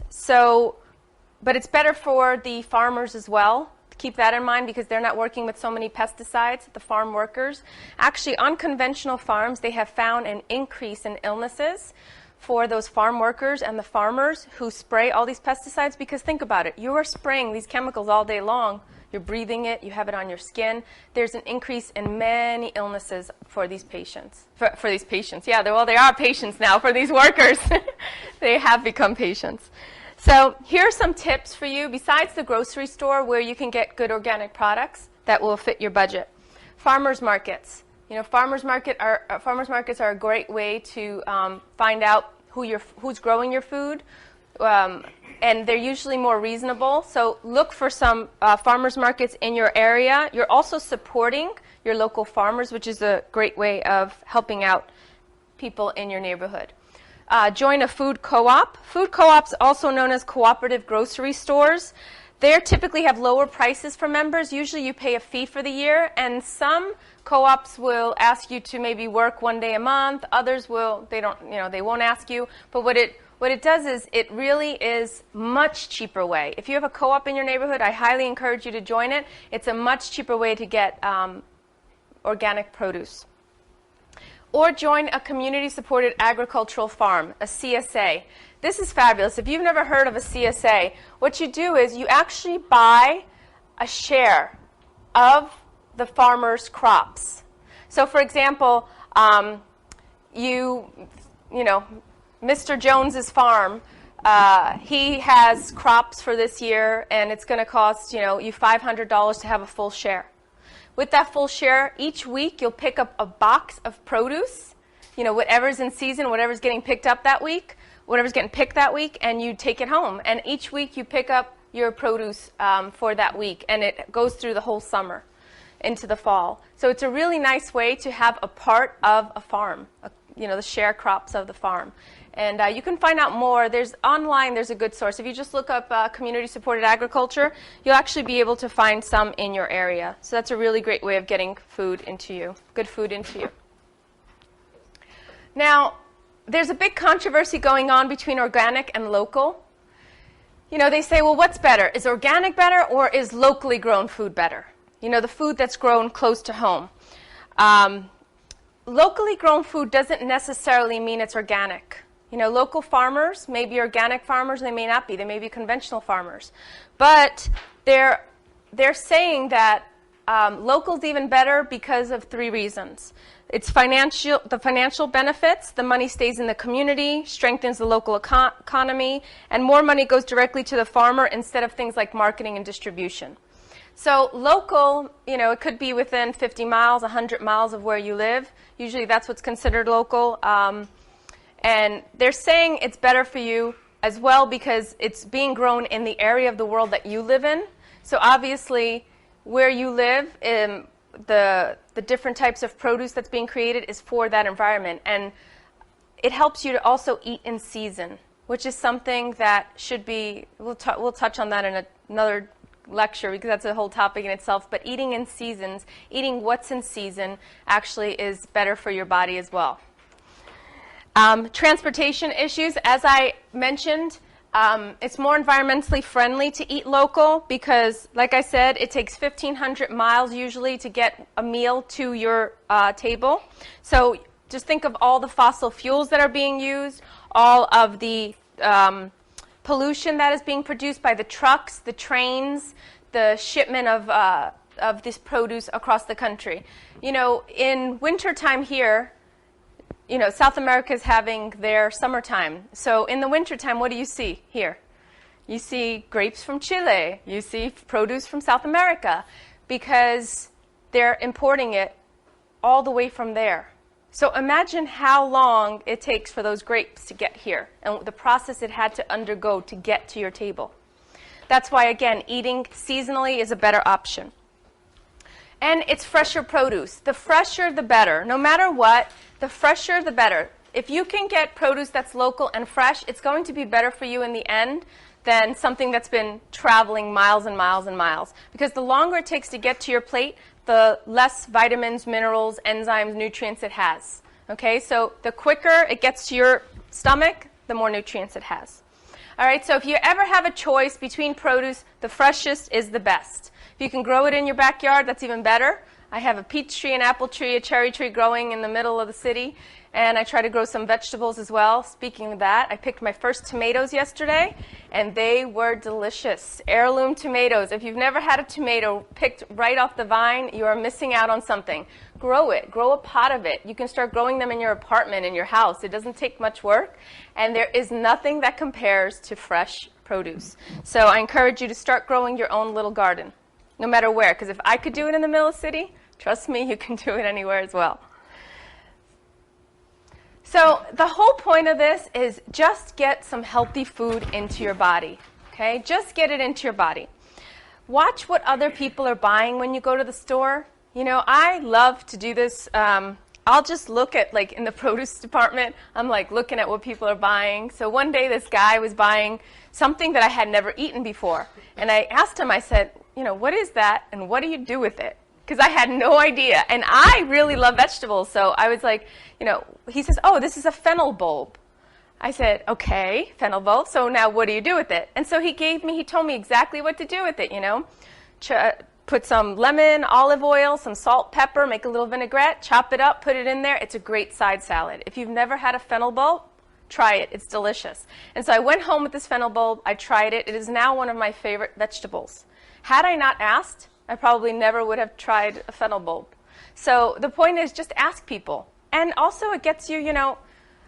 But it's better for the farmers as well. Keep that in mind because they're not working with so many pesticides, the farm workers. Actually, on conventional farms, they have found an increase in illnesses for those farm workers and the farmers who spray all these pesticides because think about it. You are spraying these chemicals all day long. you're breathing it, you have it on your skin. There's an increase in many illnesses for these patients. For these patients, yeah, they are patients now for these workers. They have become patients. So here are some tips for you besides the grocery store where you can get good organic products that will fit your budget. Farmers markets. Farmers markets are a great way to find out who's growing your food, and they're usually more reasonable. So look for some farmers markets in your area. You're also supporting your local farmers, which is a great way of helping out people in your neighborhood. Join a food co-op. Food co-ops, also known as cooperative grocery stores, they typically have lower prices for members. Usually you pay a fee for the year, and some co-ops will ask you to maybe work one day a month. Others they won't ask you. But what it does is it really is much cheaper way. If you have a co-op in your neighborhood, I highly encourage you to join it. It's a much cheaper way to get organic produce. Or join a community-supported agricultural farm, a CSA. This is fabulous. If you've never heard of a CSA, what you do is you actually buy a share of the farmer's crops. So, for example, Mr. Jones's farm, he has crops for this year, and it's going to cost you $500 to have a full share. With that full share, each week you'll pick up a box of produce, whatever's in season, whatever's getting picked up that week, whatever's getting picked that week, and you take it home. And each week you pick up your produce for that week, and it goes through the whole summer into the fall. So it's a really nice way to have a part of a farm, the share crops of the farm. And you can find out more. There's a good source. If you just look up community-supported agriculture, you'll actually be able to find some in your area. So that's a really great way of getting food into you, good food into you. Now, there's a big controversy going on between organic and local. They say, well, what's better? Is organic better, or is locally grown food better? The food that's grown close to home. Locally grown food doesn't necessarily mean it's organic. Local farmers may be organic farmers, they may not be. They may be conventional farmers. But they're saying that local's even better because of 3 reasons. It's the financial benefits, the money stays in the community, strengthens the local economy, and more money goes directly to the farmer instead of things like marketing and distribution. So local, it could be within 50 miles, 100 miles of where you live. Usually that's what's considered local. And they're saying it's better for you as well because it's being grown in the area of the world that you live in. So obviously, where you live, the different types of produce that's being created is for that environment. And it helps you to also eat in season, which is something that should be, we'll touch on that in another lecture because that's a whole topic in itself. But eating in seasons, eating what's in season actually is better for your body as well. Transportation issues, as I mentioned, it's more environmentally friendly to eat local because, like I said, it takes 1,500 miles usually to get a meal to your table. So just think of all the fossil fuels that are being used, all of the pollution that is being produced by the trucks, the trains, the shipment of this produce across the country. In wintertime here, South America is having their summertime. So in the wintertime, what do you see here? You see grapes from Chile. You see produce from South America because they're importing it all the way from there. So imagine how long it takes for those grapes to get here and the process it had to undergo to get to your table. That's why, again, eating seasonally is a better option. And it's fresher produce. The fresher, the better. No matter what, the fresher, the better. If you can get produce that's local and fresh, it's going to be better for you in the end than something that's been traveling miles and miles and miles. Because the longer it takes to get to your plate, the less vitamins, minerals, enzymes, nutrients it has. Okay, so the quicker it gets to your stomach, the more nutrients it has. All right, so if you ever have a choice between produce, the freshest is the best. If you can grow it in your backyard, that's even better. I have a peach tree, an apple tree, a cherry tree growing in the middle of the city, and I try to grow some vegetables as well. Speaking of that, I picked my first tomatoes yesterday, and they were delicious. Heirloom tomatoes. If you've never had a tomato picked right off the vine, you are missing out on something. Grow it. Grow a pot of it. You can start growing them in your apartment, in your house. It doesn't take much work, and there is nothing that compares to fresh produce. So I encourage you to start growing your own little garden, no matter where, because if I could do it in the middle of the city, trust me, you can do it anywhere as well. So the whole point of this is just get some healthy food into your body, okay? Just get it into your body. Watch what other people are buying when you go to the store. You know, I love to do this. I'll just look at, like, in the produce department, I'm, like, looking at what people are buying. So one day this guy was buying something that I had never eaten before. And I asked him, I said, you know, what is that and what do you do with it? Because I had no idea. And I really love vegetables. So I was like, you know, he says, oh, this is a fennel bulb. I said, okay, fennel bulb. So now what do you do with it? And so he told me exactly what to do with it, you know. Put some lemon, olive oil, some salt, pepper, make a little vinaigrette, chop it up, put it in there. It's a great side salad. If you've never had a fennel bulb, try it. It's delicious. And so I went home with this fennel bulb. I tried it. It is now one of my favorite vegetables. Had I not asked, I probably never would have tried a fennel bulb. So the point is just ask people. And also it gets you, you know,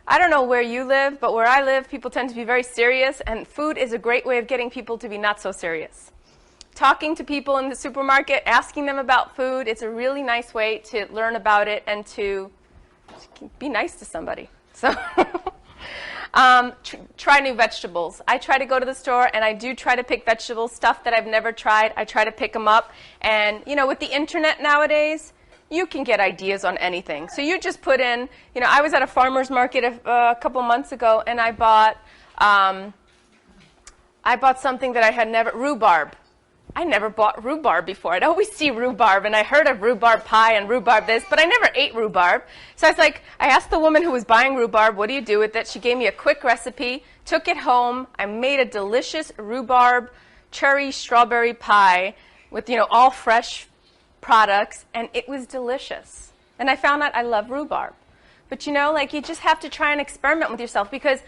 I don't know where you live, but where I live, people tend to be very serious, and food is a great way of getting people to be not so serious. Talking to people in the supermarket, asking them about food, it's a really nice way to learn about it and to be nice to somebody. So try new vegetables. I try to go to the store, and I do try to pick vegetables, stuff that I've never tried. I try to pick them up. And, you know, with the internet nowadays, you can get ideas on anything. So you just put in, you know, I was at a farmer's market a couple months ago, and I bought something that I had never, rhubarb. I never bought rhubarb before. I'd always see rhubarb, and I heard of rhubarb pie and rhubarb this, but I never ate rhubarb. So I was like, I asked the woman who was buying rhubarb, what do you do with it? She gave me a quick recipe, took it home. I made a delicious rhubarb cherry strawberry pie with, you know, all fresh products, and it was delicious. And I found out I love rhubarb. But, you know, like, you just have to try and experiment with yourself, because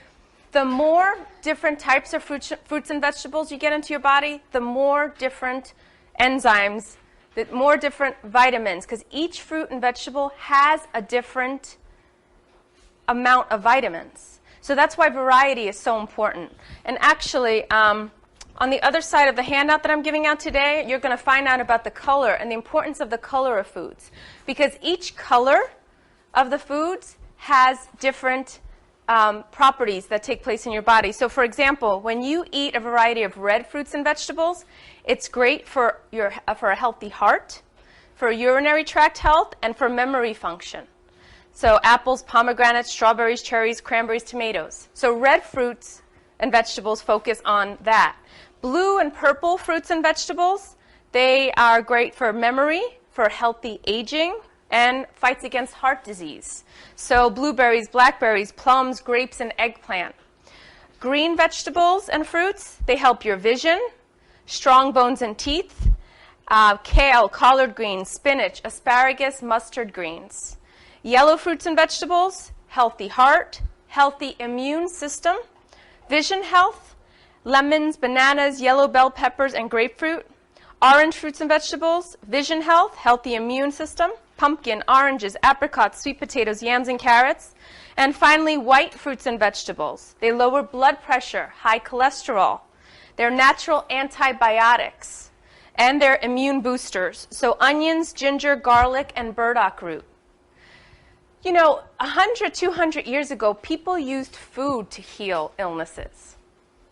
the more different types of fruits and vegetables you get into your body, the more different enzymes, the more different vitamins, because each fruit and vegetable has a different amount of vitamins. So that's why variety is so important. And actually, on the other side of the handout that I'm giving out today, you're going to find out about the color and the importance of the color of foods, because each color of the foods has different properties that take place in your body. So for example, when you eat a variety of red fruits and vegetables, it's great for a healthy heart, for urinary tract health, and for memory function. So apples, pomegranates, strawberries, cherries, cranberries, tomatoes. So red fruits and vegetables focus on that. Blue and purple fruits and vegetables, they are great for memory, for healthy aging, and fights against heart disease. So blueberries, blackberries, plums, grapes, and eggplant. Green vegetables and fruits, they help your vision, strong bones and teeth. Kale, collard greens, spinach, asparagus, mustard greens. Yellow fruits and vegetables, healthy heart, healthy immune system, vision health, lemons, bananas, yellow bell peppers, and grapefruit. Orange fruits and vegetables, vision health, healthy immune system, pumpkin, oranges, apricots, sweet potatoes, yams, and carrots. And finally, white fruits and vegetables. They lower blood pressure, high cholesterol. They're natural antibiotics, and they're immune boosters. So onions, ginger, garlic, and burdock root. You know, 100, 200 years ago, people used food to heal illnesses.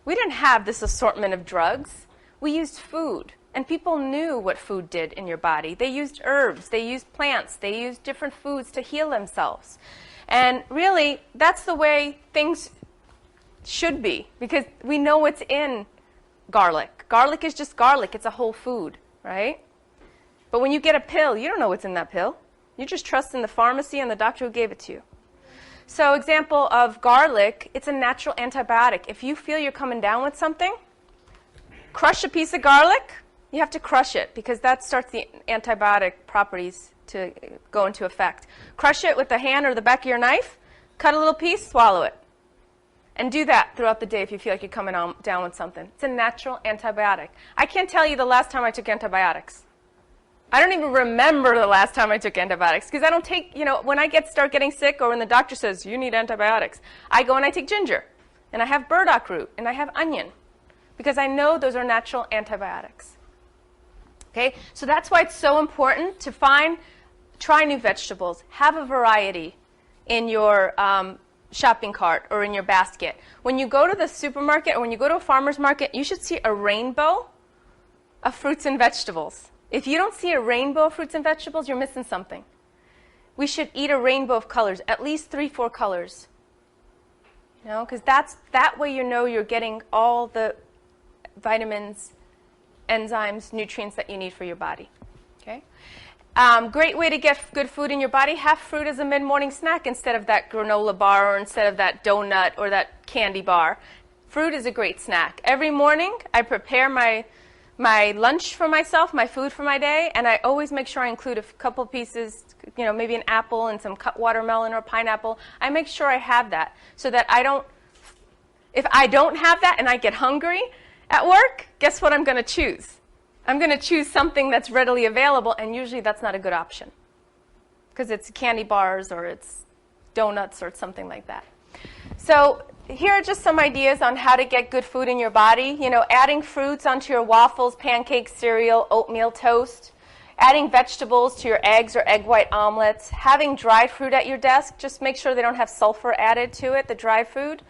We didn't have this assortment of drugs. We used food. And people knew what food did in your body. They used herbs, they used plants, they used different foods to heal themselves. And really, that's the way things should be, because we know what's in garlic. Garlic is just garlic. It's a whole food, right? But when you get a pill, you don't know what's in that pill. You just trust in the pharmacy and the doctor who gave it to you. So example of garlic, it's a natural antibiotic. If you feel you're coming down with something, crush a piece of garlic. You have to crush it, because that starts the antibiotic properties to go into effect. Crush it with the hand or the back of your knife, cut a little piece, swallow it. And do that throughout the day if you feel like you're coming down with something. It's a natural antibiotic. I can't tell you the last time I took antibiotics. I don't even remember the last time I took antibiotics because I don't take, when I start getting sick or when the doctor says you need antibiotics, I go and I take ginger and I have burdock root and I have onion because I know those are natural antibiotics. Okay, so that's why it's so important to try new vegetables, have a variety in your shopping cart or in your basket. When you go to the supermarket or when you go to a farmer's market, you should see a rainbow of fruits and vegetables. If you don't see a rainbow of fruits and vegetables, you're missing something. We should eat a rainbow of colors, at least 3-4 colors. Because that way you're getting all the vitamins, enzymes, nutrients that you need for your body. Okay? Great way to get good food in your body, have fruit as a mid-morning snack instead of that granola bar or instead of that donut or that candy bar. Fruit is a great snack. Every morning I prepare my lunch for myself, my food for my day, and I always make sure I include a couple pieces, maybe an apple and some cut watermelon or pineapple. I make sure I have that so that if I don't have that and I get hungry at work, guess what I'm going to choose? I'm going to choose something that's readily available, and usually that's not a good option because it's candy bars or it's donuts or something like that. So here are just some ideas on how to get good food in your body. Adding fruits onto your waffles, pancakes, cereal, oatmeal, toast. Adding vegetables to your eggs or egg white omelets. Having dried fruit at your desk. Just make sure they don't have sulfur added to it, the dry food.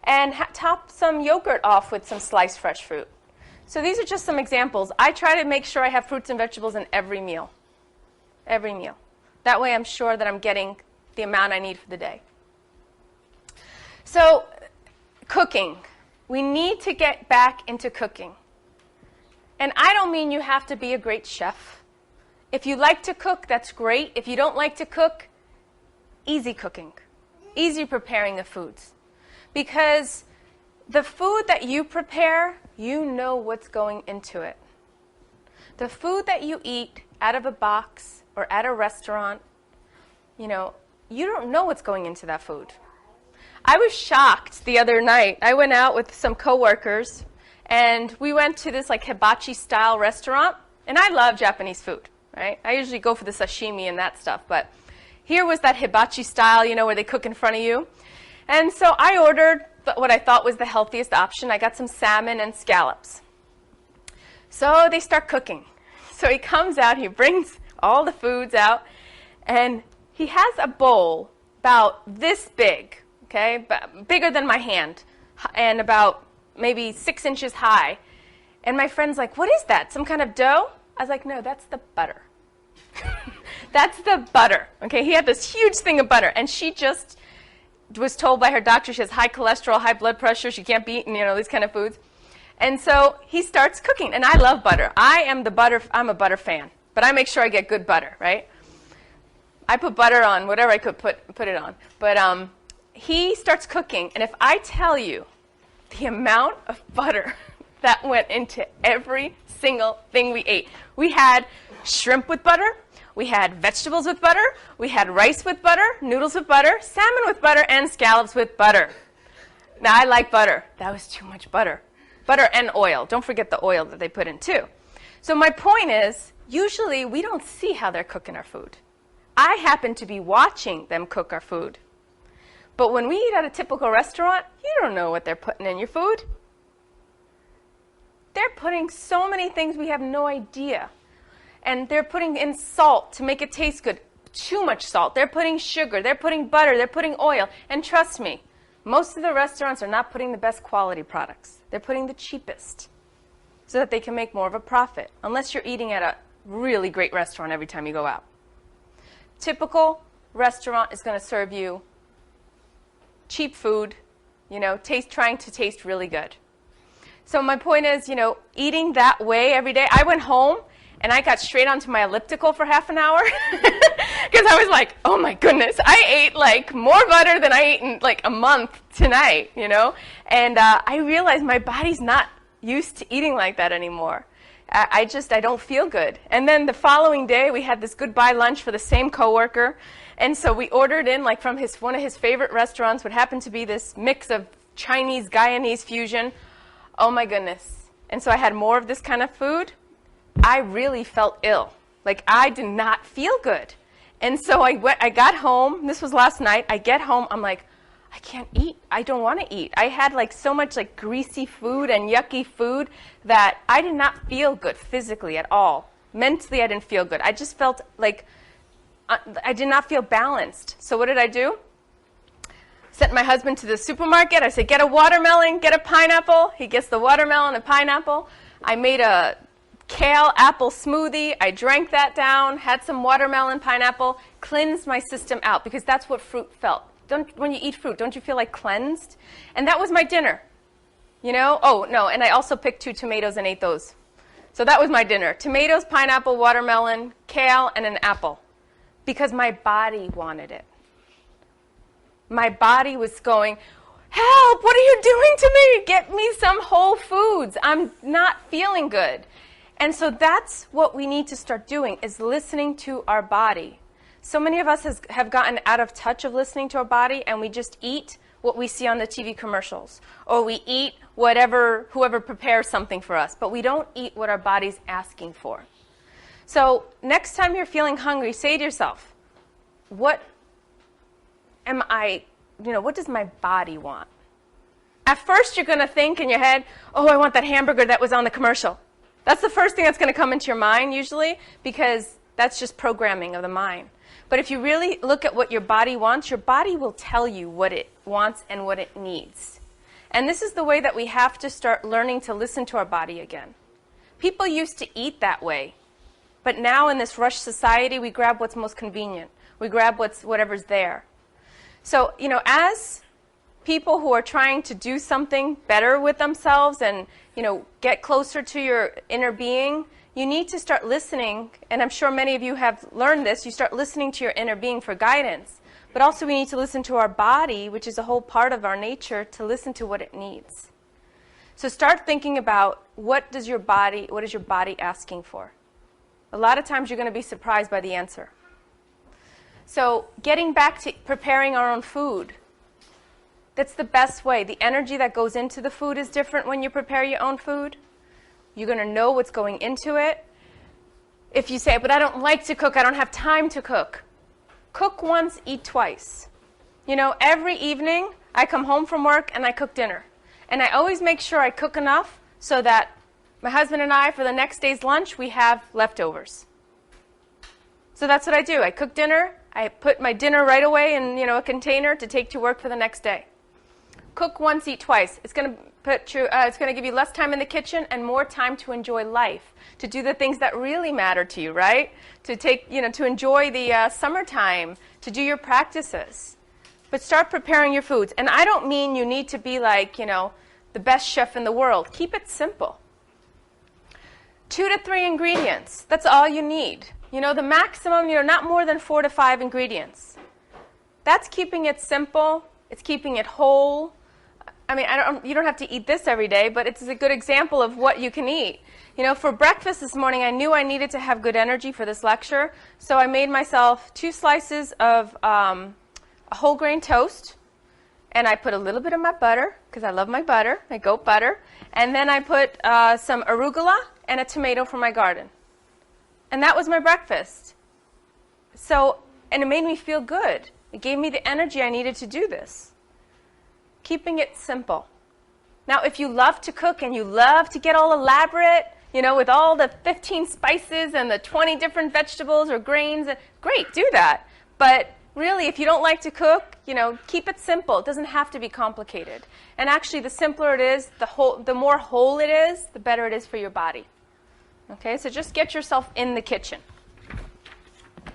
And top some yogurt off with some sliced fresh fruit. So these are just some examples. I try to make sure I have fruits and vegetables in every meal. Every meal. That way I'm sure that I'm getting the amount I need for the day. So, cooking. We need to get back into cooking. And I don't mean you have to be a great chef. If you like to cook, that's great. If you don't like to cook, easy cooking. Easy preparing the foods. Because the food that you prepare, you know what's going into it. The food that you eat out of a box or at a restaurant, you don't know what's going into that food. I was shocked the other night. I went out with some coworkers, and we went to this hibachi-style restaurant. And I love Japanese food, right? I usually go for the sashimi and that stuff. But here was that hibachi style, where they cook in front of you. And so I ordered what I thought was the healthiest option. I got some salmon and scallops. So they start cooking. So he comes out, he brings all the foods out, and he has a bowl about this big. Okay, bigger than my hand and about maybe 6 inches high. And my friend's like, what is that? Some kind of dough? I was like, no, that's the butter. That's the butter. Okay, he had this huge thing of butter. And she just was told by her doctor she has high cholesterol, high blood pressure. She can't be eating, these kind of foods. And so he starts cooking. And I love butter. I'm a butter fan. But I make sure I get good butter, right? I put butter on whatever I could put it on. But he starts cooking, and if I tell you the amount of butter that went into every single thing we ate. We had shrimp with butter, we had vegetables with butter, we had rice with butter, noodles with butter, salmon with butter, and scallops with butter. Now, I like butter. That was too much butter. Butter and oil. Don't forget the oil that they put in, too. So my point is, usually we don't see how they're cooking our food. I happen to be watching them cook our food. But when we eat at a typical restaurant, you don't know what they're putting in your food. They're putting so many things we have no idea. And they're putting in salt to make it taste good. Too much salt. They're putting sugar. They're putting butter. They're putting oil. And trust me, most of the restaurants are not putting the best quality products. They're putting the cheapest so that they can make more of a profit, unless you're eating at a really great restaurant every time you go out. Typical restaurant is going to serve you cheap food, trying to taste really good. So my point is, eating that way every day. I went home and I got straight onto my elliptical for half an hour because I was like, oh my goodness, I ate more butter than I ate in a month tonight, And I realized my body's not used to eating like that anymore. I don't feel good. And then the following day, we had this goodbye lunch for the same coworker. And so we ordered in, like, from one of his favorite restaurants, what happened to be this mix of Chinese, Guyanese fusion. Oh, my goodness. And so I had more of this kind of food. I really felt ill. Like, I did not feel good. And so I got home. This was last night. I get home. I'm like, I can't eat. I don't want to eat. I had like so much like greasy food and yucky food that I did not feel good physically at all. Mentally, I didn't feel good. I just felt like I did not feel balanced. So what did I do? Sent my husband to the supermarket. I said, get a watermelon, get a pineapple. He gets the watermelon and pineapple. I made a kale apple smoothie. I drank that down, had some watermelon, pineapple, cleansed my system out because that's what fruit felt. When you eat fruit, don't you feel like cleansed? And that was my dinner, you know? Oh, no, and I also picked 2 tomatoes and ate those. So that was my dinner. Tomatoes, pineapple, watermelon, kale, and an apple. Because my body wanted it. My body was going, help, what are you doing to me? Get me some whole foods. I'm not feeling good. And so that's what we need to start doing, is listening to our body. So many of us have gotten out of touch of listening to our body, and we just eat what we see on the TV commercials. Or we eat whoever prepares something for us. But we don't eat what our body's asking for. So next time you're feeling hungry, say to yourself, what does my body want? At first you're going to think in your head, oh, I want that hamburger that was on the commercial. That's the first thing that's going to come into your mind usually, because that's just programming of the mind. But if you really look at what your body wants, your body will tell you what it wants and what it needs. And this is the way that we have to start learning to listen to our body again. People used to eat that way. But now in this rush society, we grab what's most convenient. We grab whatever's there. So, as people who are trying to do something better with themselves and, get closer to your inner being, you need to start listening, and I'm sure many of you have learned this, you start listening to your inner being for guidance. But also we need to listen to our body, which is a whole part of our nature, to listen to what it needs. So start thinking about what is your body asking for? A lot of times you're going to be surprised by the answer. So getting back to preparing our own food, that's the best way. The energy that goes into the food is different when you prepare your own food. You're going to know what's going into it. If you say, but I don't like to cook, I don't have time to cook. Cook once, eat twice. Every evening I come home from work and I cook dinner. And I always make sure I cook enough so that my husband and I, for the next day's lunch, we have leftovers. So that's what I do. I cook dinner. I put my dinner right away in a container to take to work for the next day. Cook once, eat twice. It's going to give you less time in the kitchen and more time to enjoy life, to do the things that really matter to you, right? To enjoy the summertime, to do your practices. But start preparing your foods. And I don't mean you need to be like, the best chef in the world. Keep it simple. 2 to 3 ingredients. That's all you need. The maximum, not more than 4 to 5 ingredients. That's keeping it simple. It's keeping it whole. I mean, you don't have to eat this every day, but it's a good example of what you can eat. For breakfast this morning, I knew I needed to have good energy for this lecture, so I made myself 2 slices of a whole grain toast, and I put a little bit of my butter, because I love my butter, my goat butter, and then I put some arugula and a tomato from my garden. And that was my breakfast. And it made me feel good. It gave me the energy I needed to do this. Keeping it simple. Now, if you love to cook and you love to get all elaborate, with all the 15 spices and the 20 different vegetables or grains, great, do that. But really, if you don't like to cook, keep it simple. It doesn't have to be complicated. And actually, the simpler it is, the more whole it is, the better it is for your body. Okay, so just get yourself in the kitchen.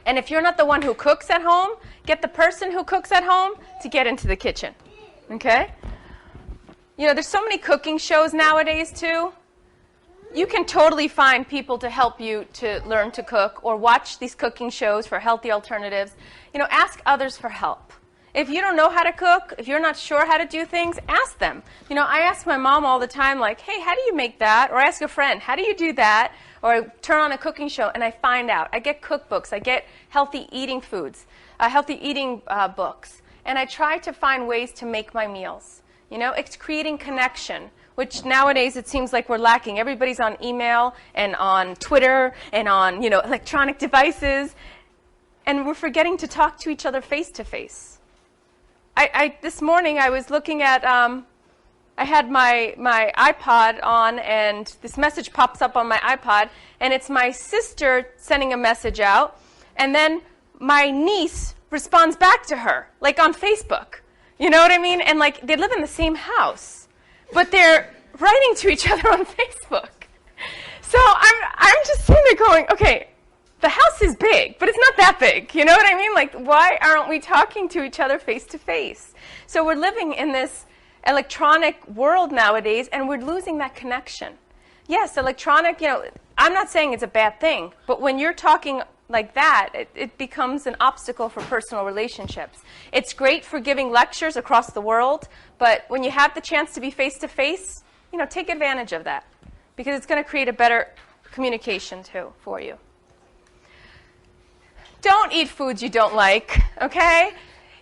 And if you're not the one who cooks at home, get the person who cooks at home to get into the kitchen. Okay? There's so many cooking shows nowadays, too. You can totally find people to help you to learn to cook or watch these cooking shows for healthy alternatives. Ask others for help. If you don't know how to cook, if you're not sure how to do things, ask them. You know, I ask my mom all the time, like, hey, how do you make that? Or I ask a friend, how do you do that? Or I turn on a cooking show and I find out. I get cookbooks. I get healthy eating foods, healthy eating books. And I try to find ways to make my meals. You know, it's creating connection, which nowadays it seems like we're lacking. Everybody's on email and on Twitter and on, you know, electronic devices. And we're forgetting to talk to each other face to face. This morning I was looking at, I had my iPod on, and this message pops up on my iPod, and it's my sister sending a message out, and then my niece responds back to her, like on Facebook. You know what I mean? And like they live in the same house, but they're writing to each other on Facebook. So I'm just sitting there going, okay, the house is big, but it's not that big. You know what I mean? Like, why aren't we talking to each other face to face? So we're living in this electronic world nowadays, and we're losing that connection. Yes, electronic, you know, I'm not saying it's a bad thing, but when you're talking like that, it becomes an obstacle for personal relationships. It's great for giving lectures across the world, but when you have the chance to be face to face, you know, take advantage of that, because it's going to create a better communication too for you. Don't eat foods you don't like, okay?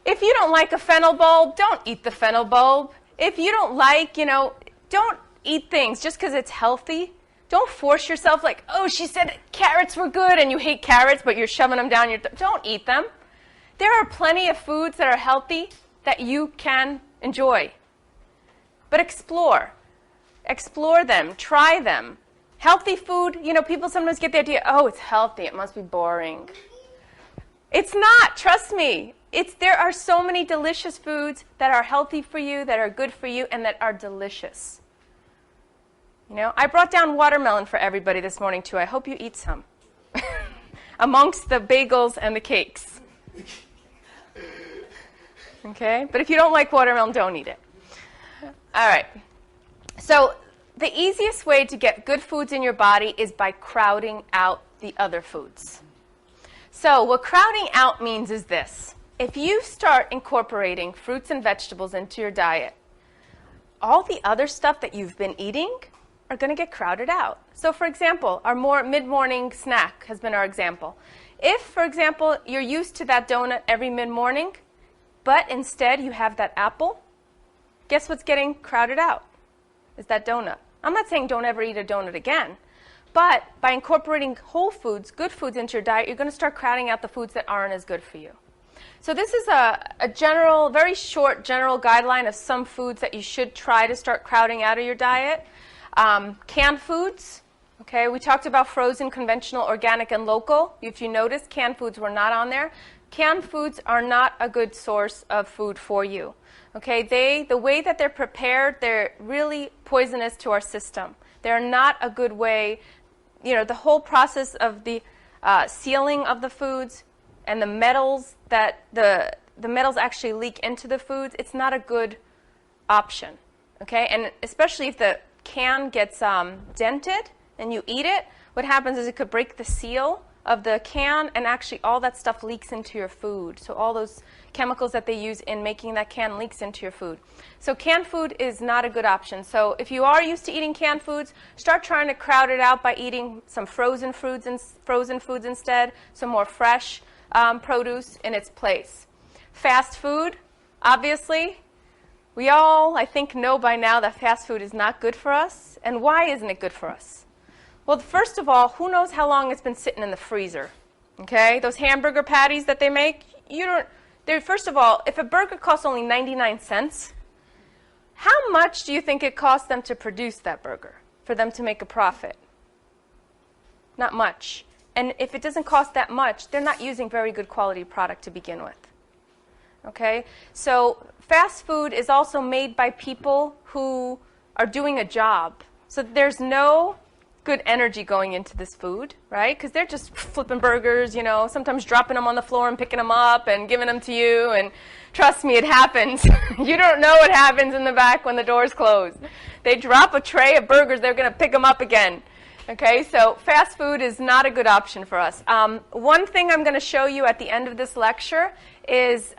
If you don't like a fennel bulb, don't eat the fennel bulb. If you don't like, you know, don't eat things just because it's healthy. Don't force yourself like, oh, she said carrots were good and you hate carrots, but you're shoving them down your don't eat them. There are plenty of foods that are healthy that you can enjoy. But explore. Explore them. Try them. Healthy food, you know, people sometimes get the idea, oh, it's healthy, it must be boring. It's not, trust me. There are so many delicious foods that are healthy for you, that are good for you, and that are delicious. You know, I brought down watermelon for everybody this morning too. I hope you eat some. Amongst the bagels and the cakes. Okay? But if you don't like watermelon, don't eat it. All right. So the easiest way to get good foods in your body is by crowding out the other foods. So what crowding out means is this. If you start incorporating fruits and vegetables into your diet, all the other stuff that you've been eating are going to get crowded out. So for example, our more mid-morning snack has been our example. If, for example, you're used to that donut every mid-morning, but instead you have that apple, guess what's getting crowded out? Is that donut. I'm not saying don't ever eat a donut again. But by incorporating whole foods, good foods into your diet, you're going to start crowding out the foods that aren't as good for you. So this is a general, very short general guideline of some foods that you should try to start crowding out of your diet. Canned foods. Okay, we talked about frozen, conventional, organic, and local. If you notice, canned foods were not on there. Canned foods are not a good source of food for you. Okay, the way that they're prepared, they're really poisonous to our system. They're not a good way. You know, the whole process of the sealing of the foods and the metals that the metals actually leak into the foods, it's not a good option. Okay, and especially if the can gets dented and you eat it, what happens is it could break the seal of the can, and actually all that stuff leaks into your food. So all those chemicals that they use in making that can leaks into your food. So canned food is not a good option. So if you are used to eating canned foods, start trying to crowd it out by eating some frozen foods instead, some more fresh produce in its place. Fast food, obviously, we all, I think, know by now that fast food is not good for us. And why isn't it good for us? Well, first of all, who knows how long it's been sitting in the freezer? Okay, those hamburger patties that they make, first of all, if a burger costs only 99 cents, how much do you think it costs them to produce that burger for them to make a profit? Not much. And if it doesn't cost that much, they're not using very good quality product to begin with. Okay, so fast food is also made by people who are doing a job. So there's no good energy going into this food, right? Because they're just flipping burgers, you know, sometimes dropping them on the floor and picking them up and giving them to you. And trust me, it happens. You don't know what happens in the back when the doors close. They drop a tray of burgers, they're going to pick them up again. Okay, so fast food is not a good option for us. One thing I'm going to show you at the end of this lecture is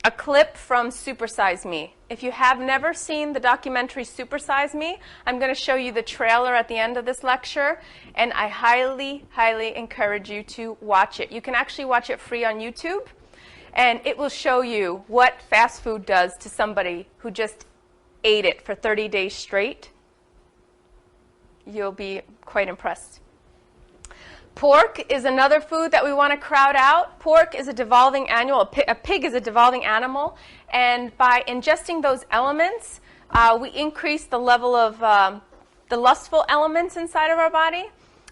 a clip from Super Size Me. If you have never seen the documentary Super Size Me, I'm going to show you the trailer at the end of this lecture, and I highly, highly encourage you to watch it. You can actually watch it free on YouTube, and it will show you what fast food does to somebody who just ate it for 30 days straight. You'll be quite impressed. Pork is another food that we want to crowd out. Pork is a devolving animal. A pig is a devolving animal. And by ingesting those elements, we increase the level of the lustful elements inside of our body.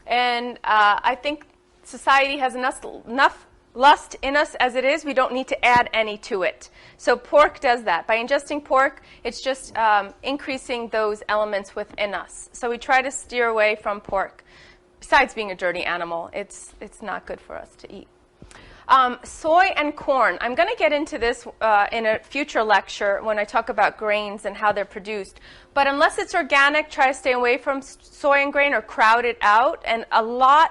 And I think society has enough lust in us as it is. We don't need to add any to it. So pork does that. By ingesting pork, it's just increasing those elements within us. So we try to steer away from pork. Besides being a dirty animal, it's not good for us to eat. Soy and corn. I'm going to get into this in a future lecture when I talk about grains and how they're produced. But unless it's organic, try to stay away from soy and grain or crowd it out. And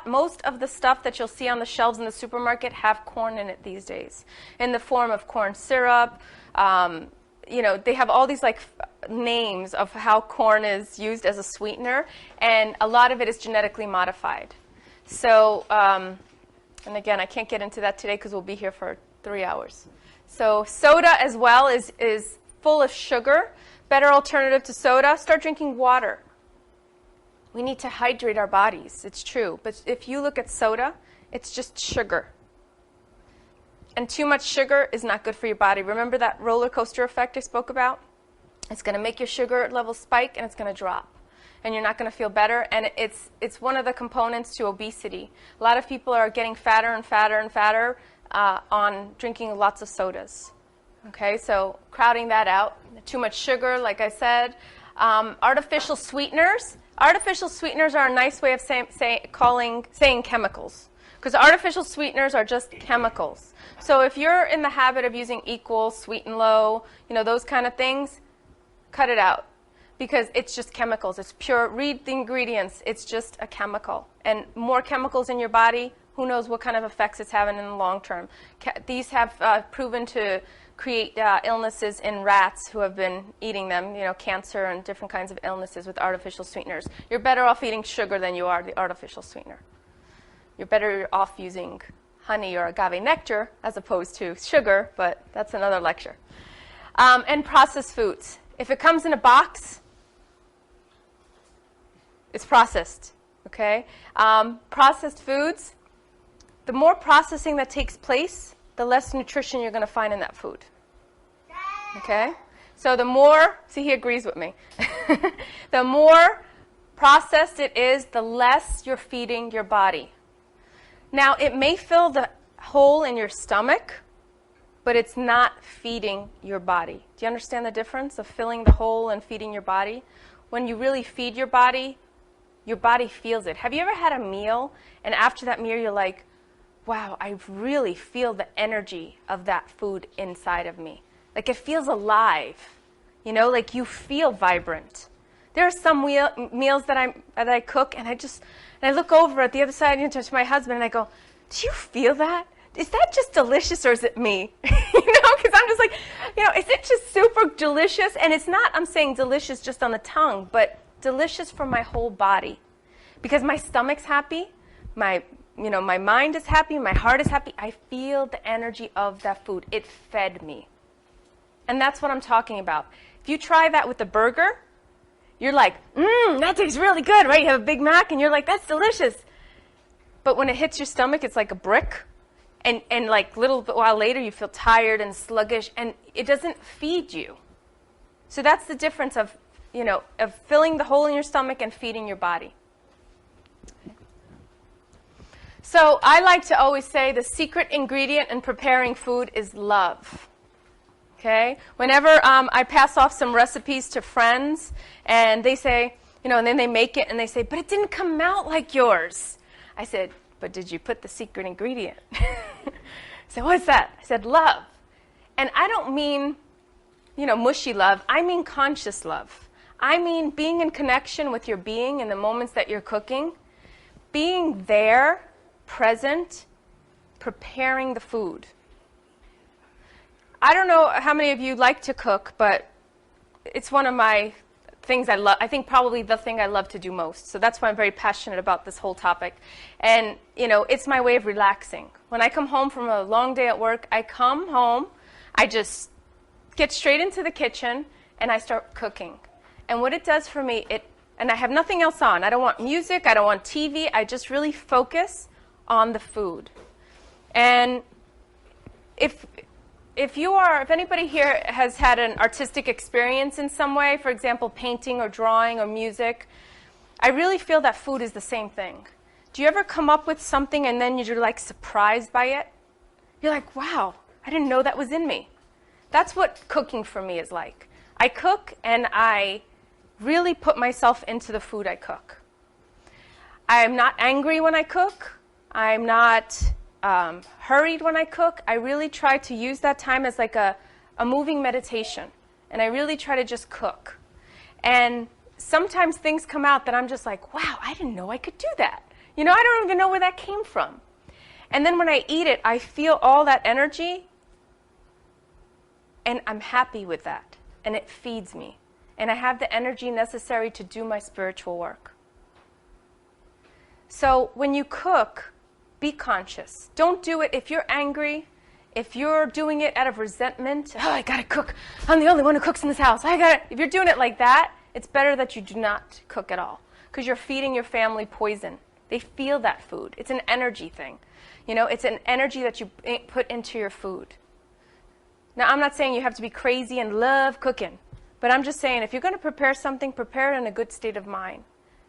most of the stuff that you'll see on the shelves in the supermarket have corn in it these days, in the form of corn syrup. They have all these names of how corn is used as a sweetener, and a lot of it is genetically modified. So, and again, I can't get into that today because we'll be here for 3 hours. So soda as well is full of sugar. Better alternative to soda, start drinking water. We need to hydrate our bodies, it's true. But if you look at soda, it's just sugar. And too much sugar is not good for your body. Remember that roller coaster effect I spoke about? It's going to make your sugar level spike, and it's going to drop. And you're not going to feel better. And it's one of the components to obesity. A lot of people are getting fatter and fatter and fatter on drinking lots of sodas. Okay, so crowding that out. Too much sugar, like I said. Artificial sweeteners. Artificial sweeteners are a nice way of saying chemicals. Because artificial sweeteners are just chemicals. So if you're in the habit of using equal, sweet and low, those kind of things, cut it out. Because it's just chemicals. It's pure. Read the ingredients. It's just a chemical. And more chemicals in your body, who knows what kind of effects it's having in the long term. These have proven to create illnesses in rats who have been eating them, cancer and different kinds of illnesses with artificial sweeteners. You're better off eating sugar than you are the artificial sweetener. You're better off using honey or agave nectar as opposed to sugar, but that's another lecture. And processed foods. If it comes in a box, it's processed, okay? Processed foods, the more processing that takes place, the less nutrition you're going to find in that food, okay? So the more, see, he agrees with me. The more processed it is, the less you're feeding your body. Now, it may fill the hole in your stomach, but it's not feeding your body. Do you understand the difference of filling the hole and feeding your body? When you really feed your body feels it. Have you ever had a meal, and after that meal you're like, wow, I really feel the energy of that food inside of me. Like it feels alive. Like you feel vibrant. There are some meals that I cook, and I look over at the other side to my husband, and I go, do you feel that? Is that just delicious, or is it me? Because I'm just like, is it just super delicious? And it's not, I'm saying delicious just on the tongue, but delicious for my whole body. Because my stomach's happy, my mind is happy, my heart is happy. I feel the energy of that food. It fed me. And that's what I'm talking about. If you try that with a burger, you're like, that tastes really good, right? You have a Big Mac, and you're like, that's delicious. But when it hits your stomach, it's like a brick. And like a little bit while later, you feel tired and sluggish, and it doesn't feed you. So that's the difference of filling the hole in your stomach and feeding your body. So I like to always say the secret ingredient in preparing food is love. Okay? Whenever I pass off some recipes to friends, and they say, and then they make it, and they say, but it didn't come out like yours. I said, but did you put the secret ingredient? So what's that? I said, love. And I don't mean, mushy love. I mean conscious love. I mean being in connection with your being in the moments that you're cooking, being there, present, preparing the food. I don't know how many of you like to cook, but it's one of my things I love. I think probably the thing I love to do most. So that's why I'm very passionate about this whole topic. And, you know, it's my way of relaxing. When I come home from a long day at work, I come home, I just get straight into the kitchen, and I start cooking. And what it does for me, and I have nothing else on. I don't want music. I don't want TV. I just really focus on the food. And if anybody here has had an artistic experience in some way, for example, painting or drawing or music, I really feel that food is the same thing. Do you ever come up with something and then you're like surprised by it? You're like, wow, I didn't know that was in me. That's what cooking for me is like. I cook and I really put myself into the food I cook. I'm not angry when I cook. I'm not hurried when I cook. I really try to use that time as like a moving meditation. And I really try to just cook. And sometimes things come out that I'm just like, wow, I didn't know I could do that. You know, I don't even know where that came from. And then when I eat it, I feel all that energy. And I'm happy with that. And it feeds me. And I have the energy necessary to do my spiritual work. So when you cook, be conscious. Don't do it if you're angry, if you're doing it out of resentment. Oh, I gotta cook. I'm the only one who cooks in this house. If you're doing it like that, it's better that you do not cook at all, because you're feeding your family poison. They feel that food. It's an energy thing. You know, it's an energy that you put into your food. Now, I'm not saying you have to be crazy and love cooking, but I'm just saying if you're going to prepare something, prepare it in a good state of mind.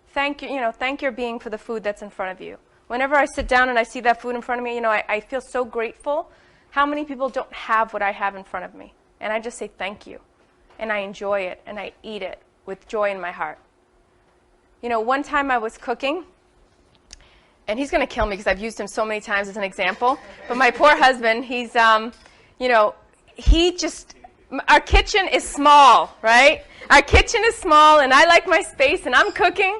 Thank your being for the food that's in front of you. Whenever I sit down and I see that food in front of me, you know, I feel so grateful. How many people don't have what I have in front of me? And I just say thank you. And I enjoy it, and I eat it with joy in my heart. You know, one time I was cooking, and he's going to kill me because I've used him so many times as an example. But my poor husband, he's, you know, our kitchen is small, right? Our kitchen is small, and I like my space, and I'm cooking.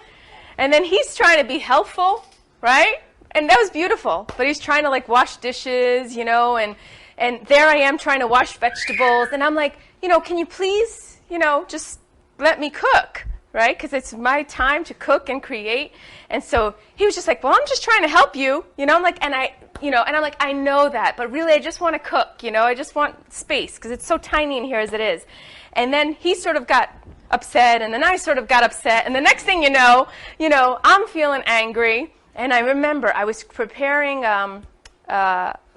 And then he's trying to be helpful, right? And that was beautiful. But he's trying to, like, wash dishes, you know, and there I am trying to wash vegetables. And I'm like, you know, can you please, you know, just let me cook, right? Because it's my time to cook and create. And so he was just like, well, I'm just trying to help you. You know, I'm like, and I'm like, I know that, but really I just want to cook, you know, I just want space because it's so tiny in here as it is. And then he sort of got upset, and then I sort of got upset, and the next thing you know, I'm feeling angry. And I remember I was preparing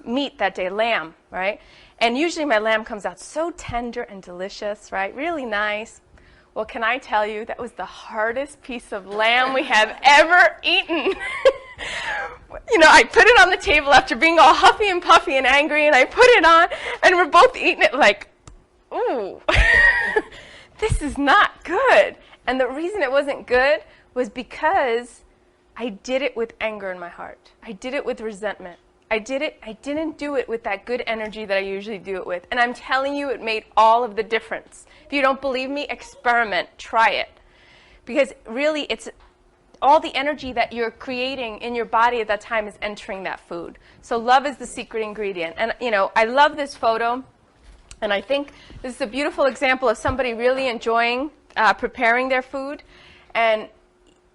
meat that day, lamb, right? And usually my lamb comes out so tender and delicious, right? Really nice. Well, can I tell you, that was the hardest piece of lamb we have ever eaten. You know, I put it on the table after being all huffy and puffy and angry, and I put it on, and we're both eating it like, ooh, this is not good. And the reason it wasn't good was because I did it with anger in my heart. I did it with resentment. I didn't do it with that good energy that I usually do it with. And I'm telling you, it made all of the difference. If you don't believe me, experiment, try it. Because really, it's all the energy that you're creating in your body at that time is entering that food. So love is the secret ingredient. And, you know, I love this photo. And I think this is a beautiful example of somebody really enjoying preparing their food. And,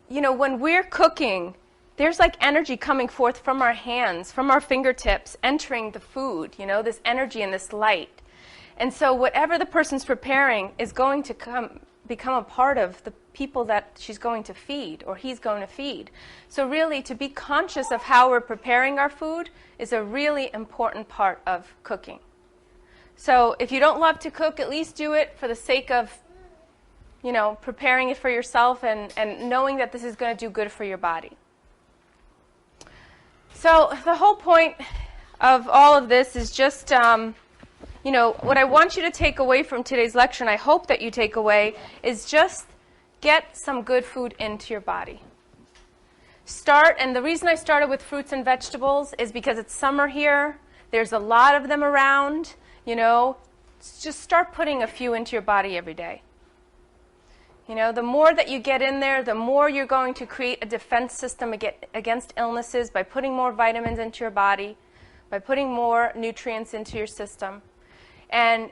you know, when we're cooking, there's like energy coming forth from our hands, from our fingertips, entering the food, you know, this energy and this light. And so whatever the person's preparing is going to become a part of the people that she's going to feed or he's going to feed. So really, to be conscious of how we're preparing our food is a really important part of cooking. So if you don't love to cook, at least do it for the sake of, you know, preparing it for yourself and knowing that this is going to do good for your body. So the whole point of all of this is just, you know, what I want you to take away from today's lecture, and I hope that you take away, is just get some good food into your body. And the reason I started with fruits and vegetables is because it's summer here. There's a lot of them around, you know. Just start putting a few into your body every day. You know, the more that you get in there, the more you're going to create a defense system against illnesses by putting more vitamins into your body, by putting more nutrients into your system. And,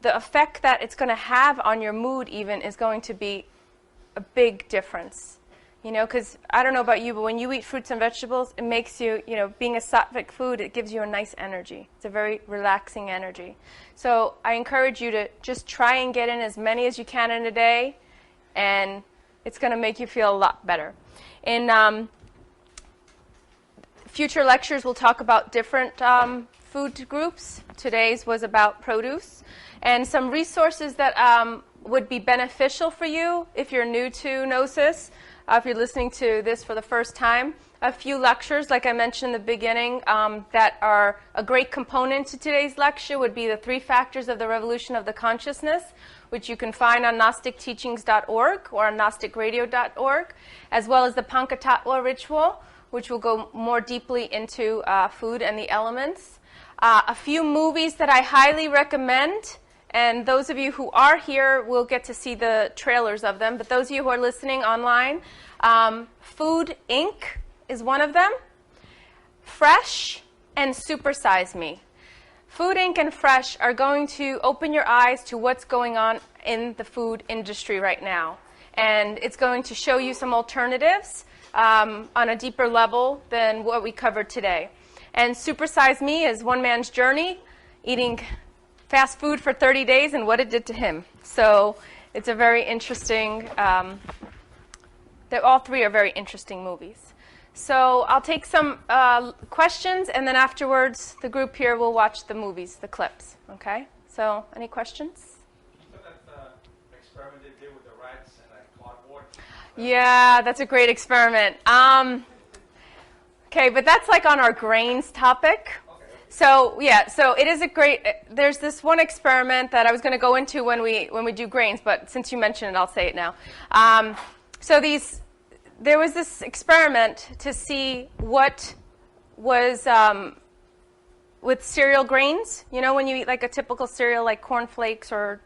the effect that it's going to have on your mood even is going to be a big difference. Because I don't know about you, but when you eat fruits and vegetables, it makes you, being a sattvic food, it gives you a nice energy. It's a very relaxing energy. So I encourage you to just try and get in as many as you can in a day, and it's going to make you feel a lot better. In future lectures, we'll talk about different food groups. Today's was about produce. And some resources that would be beneficial for you if you're new to Gnosis, if you're listening to this for the first time. A few lectures, like I mentioned in the beginning, that are a great component to today's lecture would be the 3 factors of the revolution of the consciousness, which you can find on gnosticteachings.org or on gnosticradio.org, as well as the Pankatattva ritual, which will go more deeply into food and the elements. A few movies that I highly recommend, and those of you who are here will get to see the trailers of them, but those of you who are listening online, Food Inc. is one of them. Fresh and Super Size Me. Food Inc. and Fresh are going to open your eyes to what's going on in the food industry right now. And it's going to show you some alternatives on a deeper level than what we covered today. And Super Size Me is one man's journey, eating fast food for 30 days and what it did to him. So it's a very interesting, all 3 are very interesting movies. So I'll take some questions, and then afterwards the group here will watch the movies, the clips. Okay? So any questions? So that experiment they did with the rats and that cardboard? Yeah, that's a great experiment. Okay, but that's like on our grains topic. So it is a great. There's this one experiment that I was going to go into when we do grains, but since you mentioned it, I'll say it now. There was this experiment to see what was with cereal grains. When you eat like a typical cereal, like cornflakes or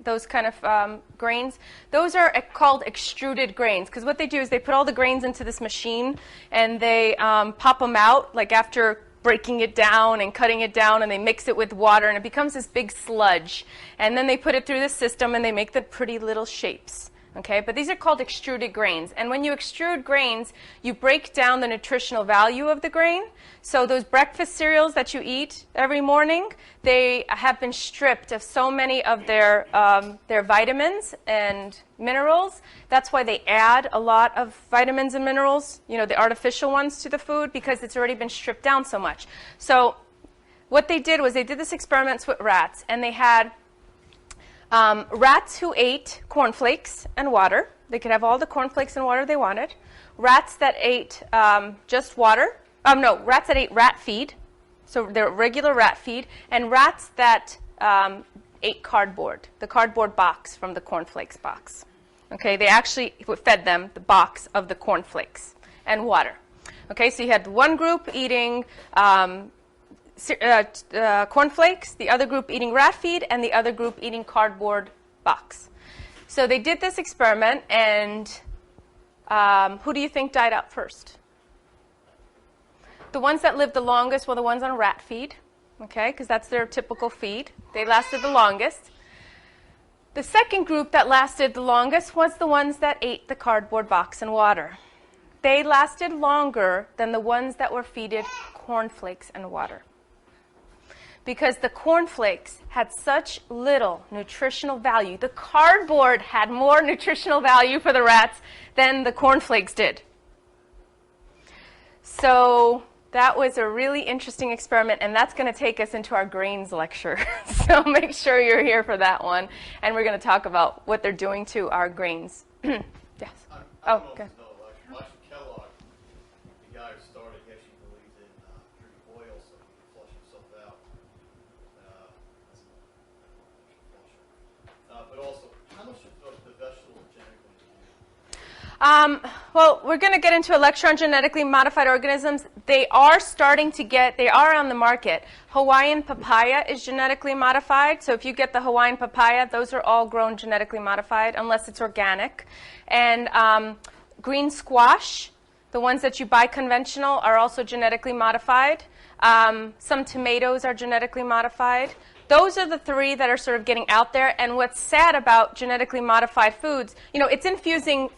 those kind of grains, those are called extruded grains, because what they do is they put all the grains into this machine and they pop them out, like after breaking it down and cutting it down, and they mix it with water, and it becomes this big sludge. And then they put it through the system, and they make the pretty little shapes. Okay, but these are called extruded grains. And when you extrude grains, you break down the nutritional value of the grain. So those breakfast cereals that you eat every morning, they have been stripped of so many of their vitamins and minerals. That's why they add a lot of vitamins and minerals, the artificial ones, to the food, because it's already been stripped down so much. So what they did was they did this experiment with rats, and they had rats who ate cornflakes and water. They could have all the cornflakes and water they wanted. Rats that ate just water. Rats that ate rat feed, so their regular rat feed, and rats that ate cardboard, the cardboard box from the cornflakes box. Okay, they actually fed them the box of the cornflakes and water. Okay, so you had one group eating cornflakes, the other group eating rat feed, and the other group eating cardboard box. So they did this experiment, and who do you think died out first? The ones that lived the longest were the ones on rat feed, okay, because that's their typical feed. They lasted the longest. The second group that lasted the longest was the ones that ate the cardboard box and water. They lasted longer than the ones that were fed cornflakes and water, because the cornflakes had such little nutritional value. The cardboard had more nutritional value for the rats than the cornflakes did. So that was a really interesting experiment, and that's going to take us into our grains lecture. So make sure you're here for that one, and we're going to talk about what they're doing to our grains. Yes. Okay. Well, we're going to get into a lecture on genetically modified organisms. They are on the market. Hawaiian papaya is genetically modified. So if you get the Hawaiian papaya, those are all grown genetically modified, unless it's organic. And green squash, the ones that you buy conventional, are also genetically modified. Some tomatoes are genetically modified. Those are the three that are sort of getting out there. And what's sad about genetically modified foods, it's infusing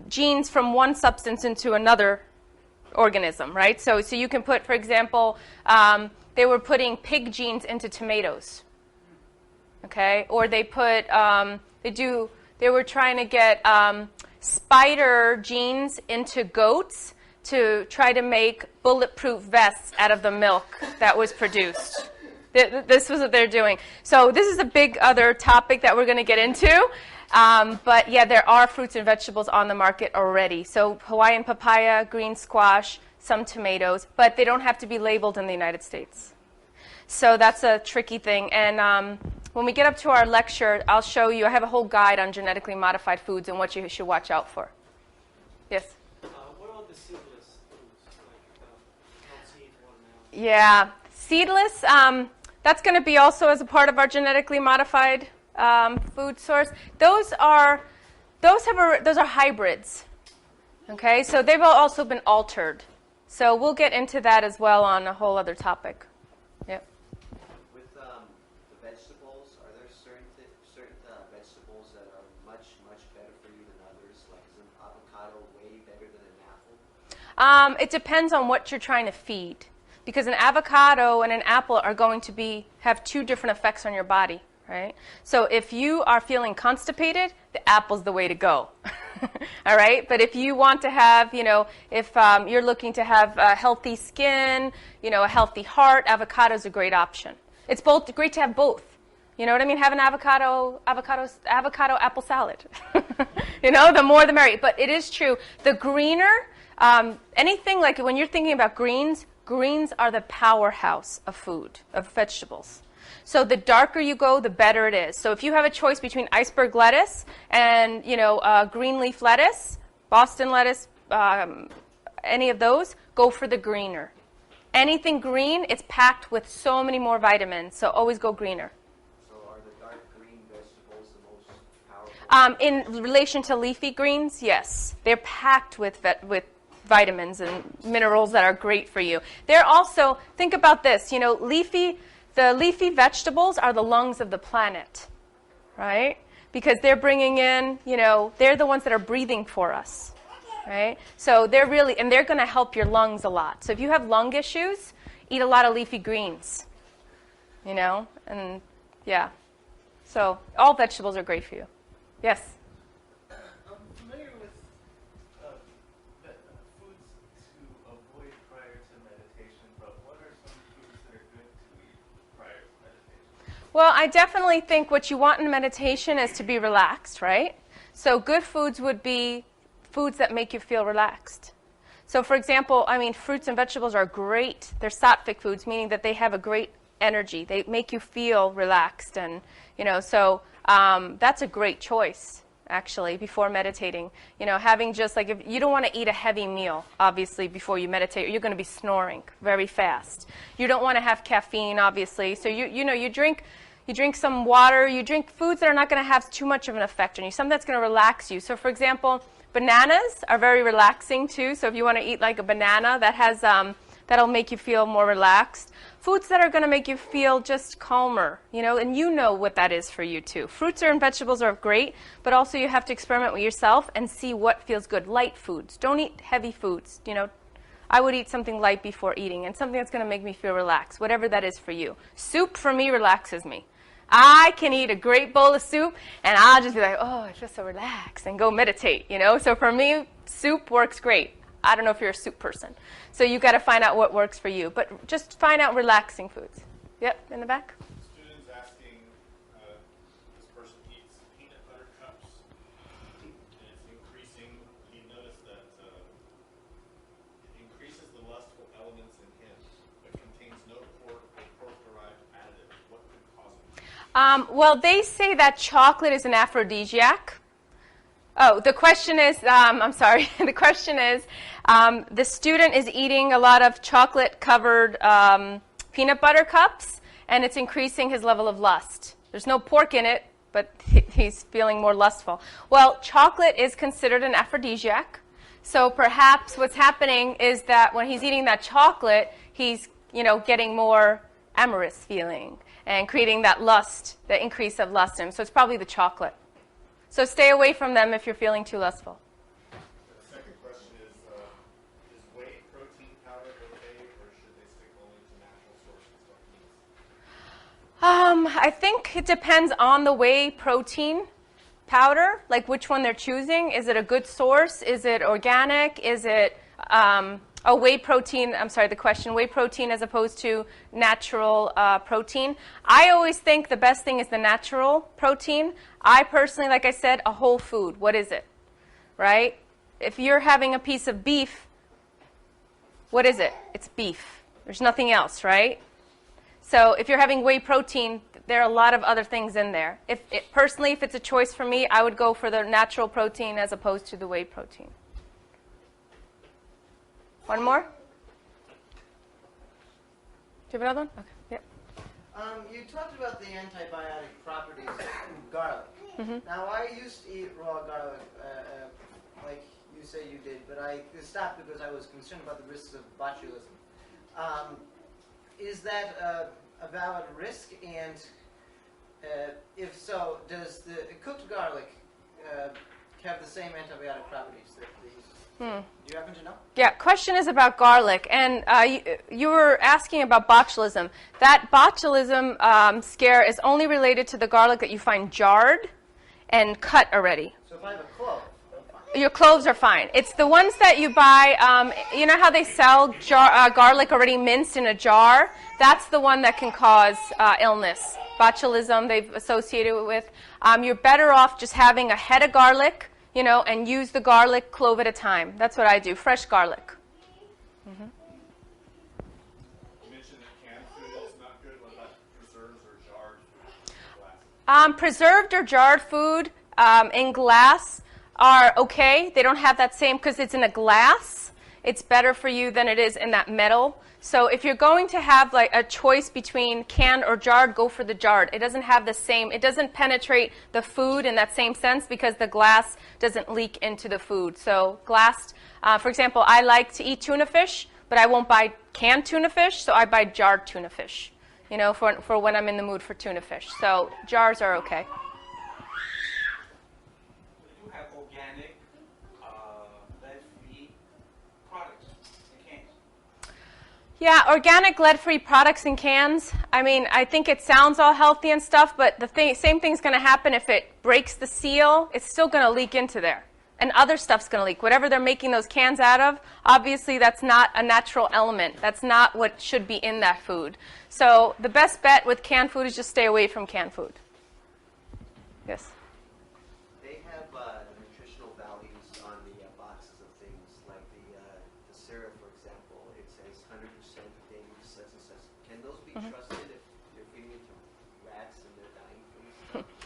genes from one substance into another organism, right? So you can put, for example, they were putting pig genes into tomatoes, okay? Or they put, they were trying to get spider genes into goats to try to make bulletproof vests out of the milk that was produced. This was what they're doing. So this is a big other topic that we're going to get into. But yeah, there are fruits and vegetables on the market already. So Hawaiian papaya, green squash, some tomatoes, but they don't have to be labeled in the United States. So that's a tricky thing. And when we get up to our lecture, I'll show you, I have a whole guide on genetically modified foods and what you should watch out for. Yes? What about the seedless foods, like seed, watermelon? Yeah, seedless, that's going to be also as a part of our genetically modified food source. Those are hybrids. Okay, so they've also been altered. So we'll get into that as well on a whole other topic. Yep. With the vegetables, are there certain vegetables that are much better for you than others? Like is an avocado way better than an apple? It depends on what you're trying to feed. Because an avocado and an apple are going to have two different effects on your body, right? So if you are feeling constipated, the apple's the way to go, all right? But if you want to have, if you're looking to have a healthy skin, a healthy heart, avocado's a great option. It's great to have both. You know what I mean? Have an avocado apple salad. The more the merrier. But it is true. The greener, anything like when you're thinking about greens are the powerhouse of food, of vegetables. So the darker you go, the better it is. So if you have a choice between iceberg lettuce and, green leaf lettuce, Boston lettuce, any of those, go for the greener. Anything green, it's packed with so many more vitamins, so always go greener. So are the dark green vegetables the most powerful? In relation to leafy greens, yes. They're packed with vitamins and minerals that are great for you. They're also, think about this, the leafy vegetables are the lungs of the planet, right? Because they're bringing in, they're the ones that are breathing for us, right? So they're going to help your lungs a lot. So if you have lung issues, eat a lot of leafy greens, and yeah. So all vegetables are great for you. Yes? Well, I definitely think what you want in meditation is to be relaxed, right? So good foods would be foods that make you feel relaxed. So for example, fruits and vegetables are great. They're sattvic foods, meaning that they have a great energy. They make you feel relaxed. And, so that's a great choice, actually, before meditating. Having just like, if you don't want to eat a heavy meal, obviously, before you meditate, or you're going to be snoring very fast. You don't want to have caffeine, obviously. So you drink some water, you drink foods that are not going to have too much of an effect on you, something that's going to relax you. So for example, bananas are very relaxing too. So if you want to eat like a banana, that has that'll make you feel more relaxed. Foods that are going to make you feel just calmer, and you know what that is for you too. Fruits and vegetables are great, but also you have to experiment with yourself and see what feels good. Light foods. Don't eat heavy foods. I would eat something light before eating and something that's going to make me feel relaxed, whatever that is for you. Soup for me relaxes me. I can eat a great bowl of soup, and I'll just be like, oh, I feel so relaxed, and go meditate, So for me, soup works great. I don't know if you're a soup person. So you've got to find out what works for you. But just find out relaxing foods. Yep, in the back. Students asking, this person eats peanut butter cups, and it's increasing. He noticed that it increases the lustful elements in him, but contains no pork or pork-derived additives. What could cause it? Well, they say that chocolate is an aphrodisiac. Oh, the question is, I'm sorry, the question is, the student is eating a lot of chocolate-covered peanut butter cups, and it's increasing his level of lust. There's no pork in it, but he's feeling more lustful. Well, chocolate is considered an aphrodisiac, so perhaps what's happening is that when he's eating that chocolate, he's, getting more amorous feeling and creating that lust, the increase of lust in him. So it's probably the chocolate. So stay away from them if you're feeling too lustful. The second question is whey protein powder okay, or should they stick only to natural sources like meats? I think it depends on the whey protein powder, like which one they're choosing. Is it a good source? Is it organic? Is it whey protein? I'm sorry, the question, whey protein as opposed to natural protein. I always think the best thing is the natural protein. I personally, like I said, a whole food. What is it? Right? If you're having a piece of beef, what is it? It's beef. There's nothing else, right? So if you're having whey protein, there are a lot of other things in there. Personally, if it's a choice for me, I would go for the natural protein as opposed to the whey protein. One more? Do you have another one? Okay. Yep. You talked about the antibiotic properties of garlic. Mm-hmm. Now, I used to eat raw garlic, like you say you did, but I stopped because I was concerned about the risks of botulism. Is that a valid risk? And if so, does the cooked garlic have the same antibiotic properties that these? Do you happen to know? Yeah, question is about garlic. And you were asking about botulism. That botulism scare is only related to the garlic that you find jarred and cut already. So if I have a clove, I'm fine. Your cloves are fine. It's the ones that you buy, you know how they sell garlic already minced in a jar? That's the one that can cause illness. Botulism they've associated it with. You're better off just having a head of garlic, and use the garlic clove at a time. That's what I do, fresh garlic. Mm-hmm. You mentioned that canned food is not good. What about preserves or jarred food in glass? Preserved or jarred food in glass are okay. They don't have that same, because it's in a glass, it's better for you than it is in that metal. So if you're going to have like a choice between canned or jarred, go for the jarred. It doesn't have the same, it doesn't penetrate the food in that same sense because the glass doesn't leak into the food. So glass, for example, I like to eat tuna fish, but I won't buy canned tuna fish, so I buy jarred tuna fish, for when I'm in the mood for tuna fish. So jars are okay. You have organic, lead-free products in cans. Yeah, organic lead-free products in cans. I mean, I think it sounds all healthy and stuff, but same thing's going to happen if it breaks the seal. It's still going to leak into there. And other stuff's going to leak. Whatever they're making those cans out of, obviously that's not a natural element. That's not what should be in that food. So the best bet with canned food is just stay away from canned food. Yes? They have nutritional values on the boxes of things, like the syrup, for example. It says 100% daily such and such. Can those be trusted if you're feeding it to rats and they're dying from this?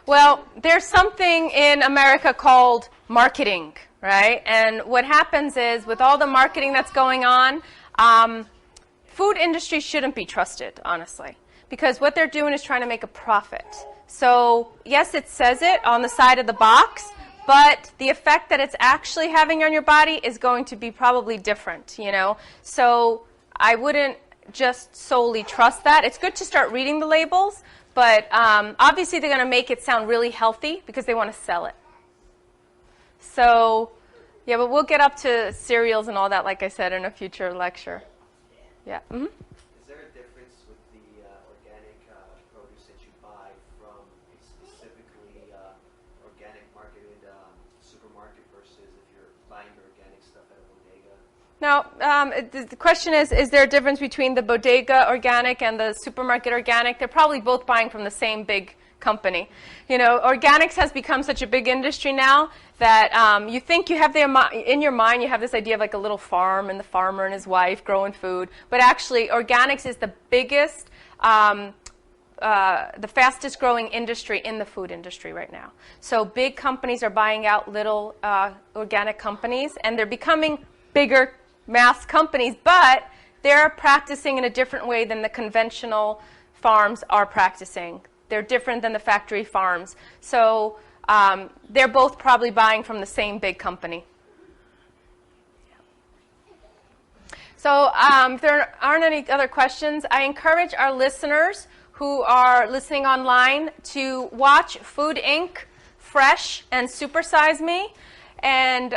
Well, there's something in America called marketing, right? And what happens is, with all the marketing that's going on, food industry shouldn't be trusted, honestly, because what they're doing is trying to make a profit. So, yes, it says it on the side of the box, but the effect that it's actually having on your body is going to be probably different, So I wouldn't just solely trust that. It's good to start reading the labels, but obviously they're going to make it sound really healthy because they want to sell it. So, yeah, but we'll get up to cereals and all that, like I said, in a future lecture. Yeah. Mm-hmm. Is there a difference with the organic produce that you buy from a specifically organic marketed supermarket versus if you're buying the organic stuff at a bodega? Now, the question is there a difference between the bodega organic and the supermarket organic? They're probably both buying from the same big company. Organics has become such a big industry now that you think you have in your mind, you have this idea of like a little farm and the farmer and his wife growing food. But actually, organics is the biggest, the fastest growing industry in the food industry right now. So big companies are buying out little organic companies, and they're becoming bigger mass companies, but they're practicing in a different way than the conventional farms are practicing. They're different than the factory farms. So they're both probably buying from the same big company. So if there aren't any other questions, I encourage our listeners who are listening online to watch Food Inc., Fresh, and Supersize Me, and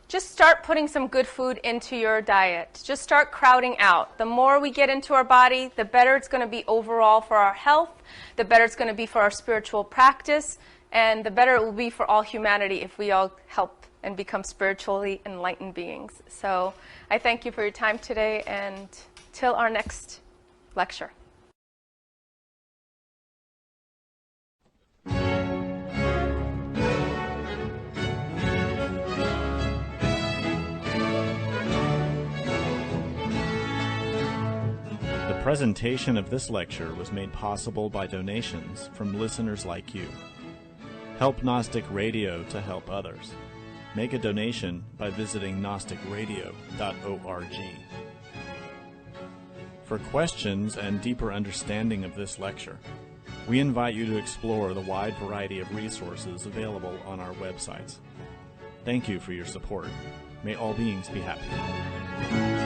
just start putting some good food into your diet. Just start crowding out. The more we get into our body, the better it's going to be overall for our health, the better it's going to be for our spiritual practice, and the better it will be for all humanity if we all help and become spiritually enlightened beings. So I thank you for your time today, and till our next lecture. The presentation of this lecture was made possible by donations from listeners like you. Help Gnostic Radio to help others. Make a donation by visiting gnosticradio.org. For questions and deeper understanding of this lecture, we invite you to explore the wide variety of resources available on our websites. Thank you for your support. May all beings be happy.